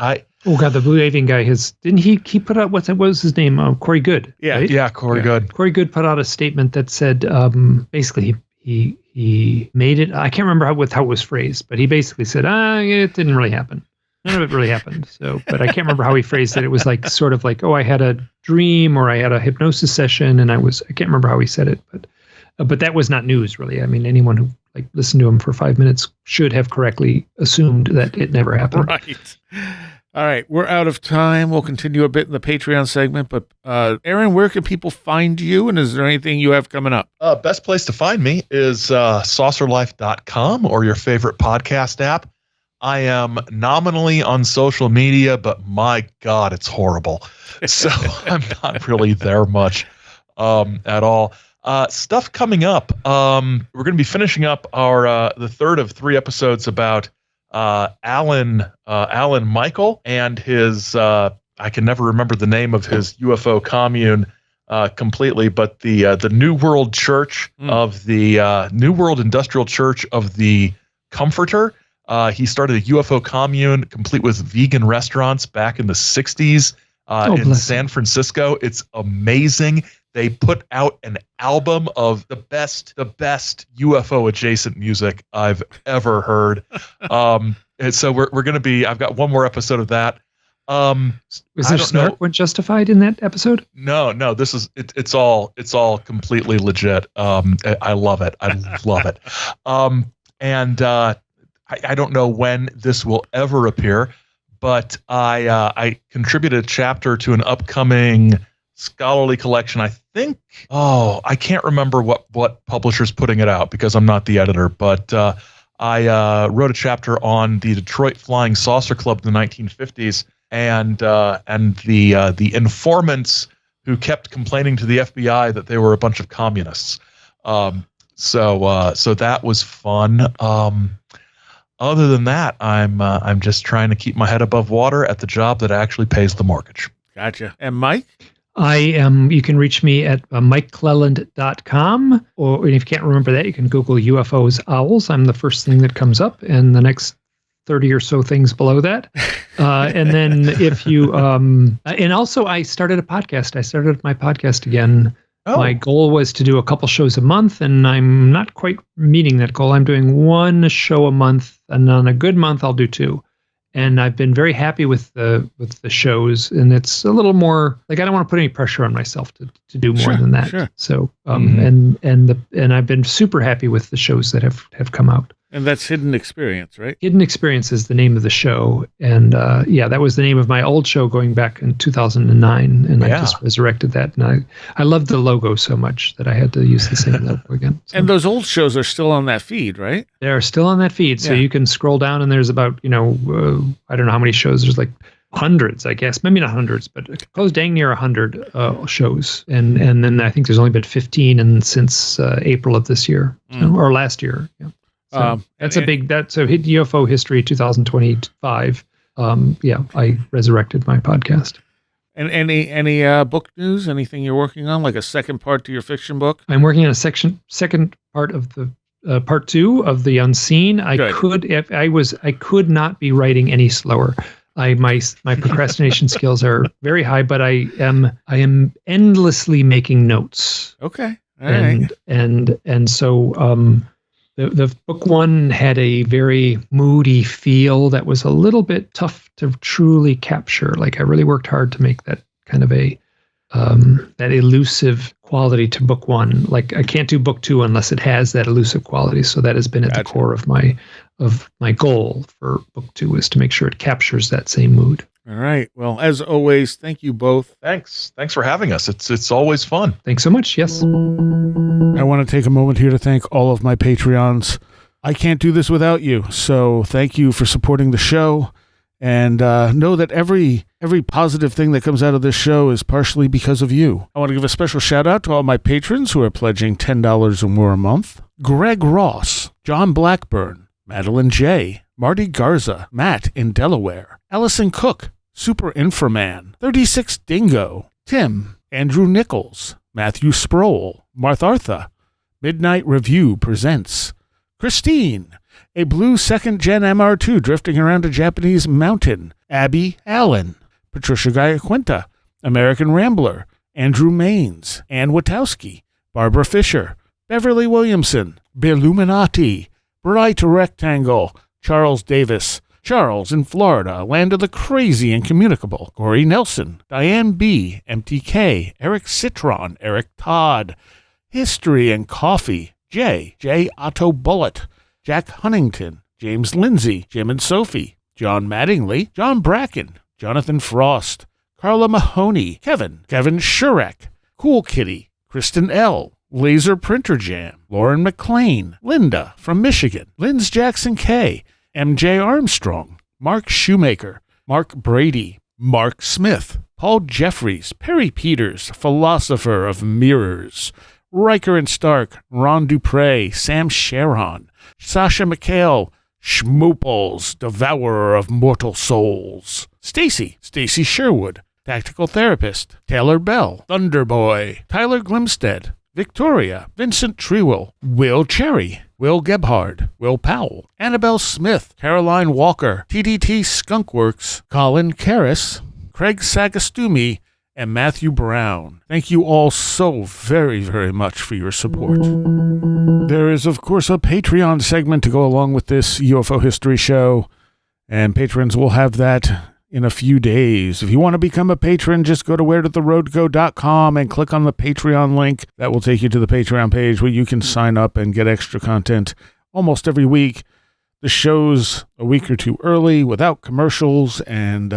Oh God, the blue avian guy didn't he put out what was his name? Corey Good. Yeah, right? Yeah, Corey Good. Corey Good put out a statement that said basically he made it. I can't remember how it was phrased, but he basically said, it didn't really happen. None of it really happened. So, but I can't remember how he phrased it. It was like sort of like, oh, I had a dream or I had a hypnosis session, and I can't remember how he said it, but that was not news really. I mean, anyone who listened to him for 5 minutes should have correctly assumed that it never happened. Right. All right, we're out of time. We'll continue a bit in the Patreon segment, but Aaron, where can people find you, and is there anything you have coming up? Best place to find me is saucerlife.com or your favorite podcast app. I am nominally on social media, but my God, it's horrible. So I'm not really there much at all. Stuff coming up. We're going to be finishing up our the third of 3 episodes about Alan Michael and his I can never remember the name of his UFO commune completely, but the New World Church of the New World Industrial Church of the Comforter. He started a UFO commune complete with vegan restaurants back in the 60s in San Francisco. It's amazing. They put out an album of the best UFO adjacent music I've ever heard. And so we're going to be, I've got one more episode of that. Was there snark when justified in that episode? No, this is, it's all completely legit. I love it. I love it. I don't know when this will ever appear, but I contributed a chapter to an upcoming scholarly collection. I think, I can't remember what publisher's putting it out because I'm not the editor, but I wrote a chapter on the Detroit Flying Saucer Club in the 1950s and the informants who kept complaining to the FBI that they were a bunch of communists. So that was fun. Other than that, I'm just trying to keep my head above water at the job that actually pays the mortgage. Gotcha. And Mike? You can reach me at mikeclelland.com, or if you can't remember that, you can Google UFOs Owls. I'm the first thing that comes up, and the next 30 or so things below that. And then if you, and also I started a podcast. I started my podcast again. Oh. My goal was to do a couple shows a month, and I'm not quite meeting that goal. I'm doing one show a month, and on a good month, I'll do 2. And I've been very happy with the shows, and it's a little more like I don't want to put any pressure on myself to do more than that. Sure. So and I've been super happy with the shows that have come out. And that's Hidden Experience, right? Hidden Experience is the name of the show, and that was the name of my old show going back in 2009, and I just resurrected that. And I loved the logo so much that I had to use the same logo again. So. And those old shows are still on that feed, right? They're still on that feed, so you can scroll down, and there's about I don't know how many shows. There's like hundreds, I guess, maybe not hundreds, but close dang near 100 shows, and then I think there's only been 15 since April of this year or last year. Yeah. So that's a Hidden UFO History 2025. I resurrected my podcast. And any book news? Anything you're working on, like a second part to your fiction book? I'm working on a second part of the part 2 of The Unseen. I could not be writing any slower. My procrastination skills are very high, but I am endlessly making notes. Okay. All right. And so the book 1 had a very moody feel that was a little bit tough to truly capture. Like I really worked hard to make that kind of a that elusive quality to book 1. Like I can't do book 2 unless it has that elusive quality. So that has been at the core of my goal for book 2 is to make sure it captures that same mood. All right. Well, as always, thank you both. Thanks for having us. It's always fun. Thanks so much. Yes. I want to take a moment here to thank all of my Patreons. I can't do this without you, so thank you for supporting the show. And know that every positive thing that comes out of this show is partially because of you. I want to give a special shout out to all my patrons who are pledging $10 or more a month. Greg Ross, John Blackburn, Madeline J., Marty Garza, Matt in Delaware, Allison Cook, Super Inframan, 36 Dingo, Tim, Andrew Nichols, Matthew Sproul, Marthartha, Midnight Review Presents, Christine, a blue second-gen MR2 drifting around a Japanese mountain, Abby Allen, Patricia Giaquinta, American Rambler, Andrew Maines, Ann Witowski, Barbara Fisher, Beverly Williamson, Billuminati, Bright Rectangle, Charles Davis, Charles in Florida, Land of the Crazy and Communicable, Corey Nelson, Diane B., MTK, Eric Citron, Eric Todd, History and Coffee, J. Otto Bullitt, Jack Huntington, James Lindsay, Jim and Sophie, John Mattingly, John Bracken, Jonathan Frost, Carla Mahoney, Kevin Shurek, Cool Kitty, Kristen L., Laser Printer Jam, Lauren McLean, Linda from Michigan, Linz Jackson K., MJ Armstrong, Mark Shoemaker, Mark Brady, Mark Smith, Paul Jeffries, Perry Peters, Philosopher of Mirrors, Riker and Stark, Ron Dupre, Sam Sharon, Sasha McHale, Schmooples, Devourer of Mortal Souls, Stacy Sherwood, Tactical Therapist, Taylor Bell, Thunderboy, Tyler Glimstead, Victoria, Vincent Trewill, Will Cherry, Will Gebhard, Will Powell, Annabelle Smith, Caroline Walker, TDT Skunkworks, Colin Karras, Craig Sagastumi, and Matthew Brown. Thank you all so very, very much for your support. There is, of course, a Patreon segment to go along with this UFO history show, and patrons will have that in a few days. If you want to become a patron, just go to wheredidtheroadgo.com and click on the Patreon link. That will take you to the Patreon page where you can sign up and get extra content almost every week. The show's a week or two early without commercials and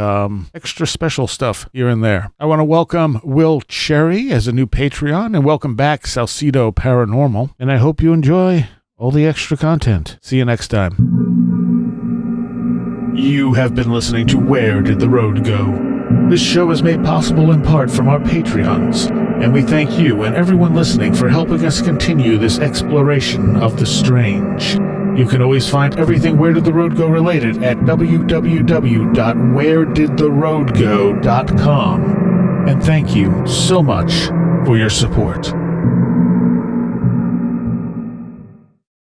extra special stuff here and there. I want to welcome Will Cherry as a new Patreon and welcome back Salcedo Paranormal. And I hope you enjoy all the extra content. See you next time. You have been listening to Where Did the Road Go? This show is made possible in part from our Patreons, and we thank you and everyone listening for helping us continue this exploration of the strange. You can always find everything Where Did the Road Go related at www.wheredidtheroadgo.com. And thank you so much for your support.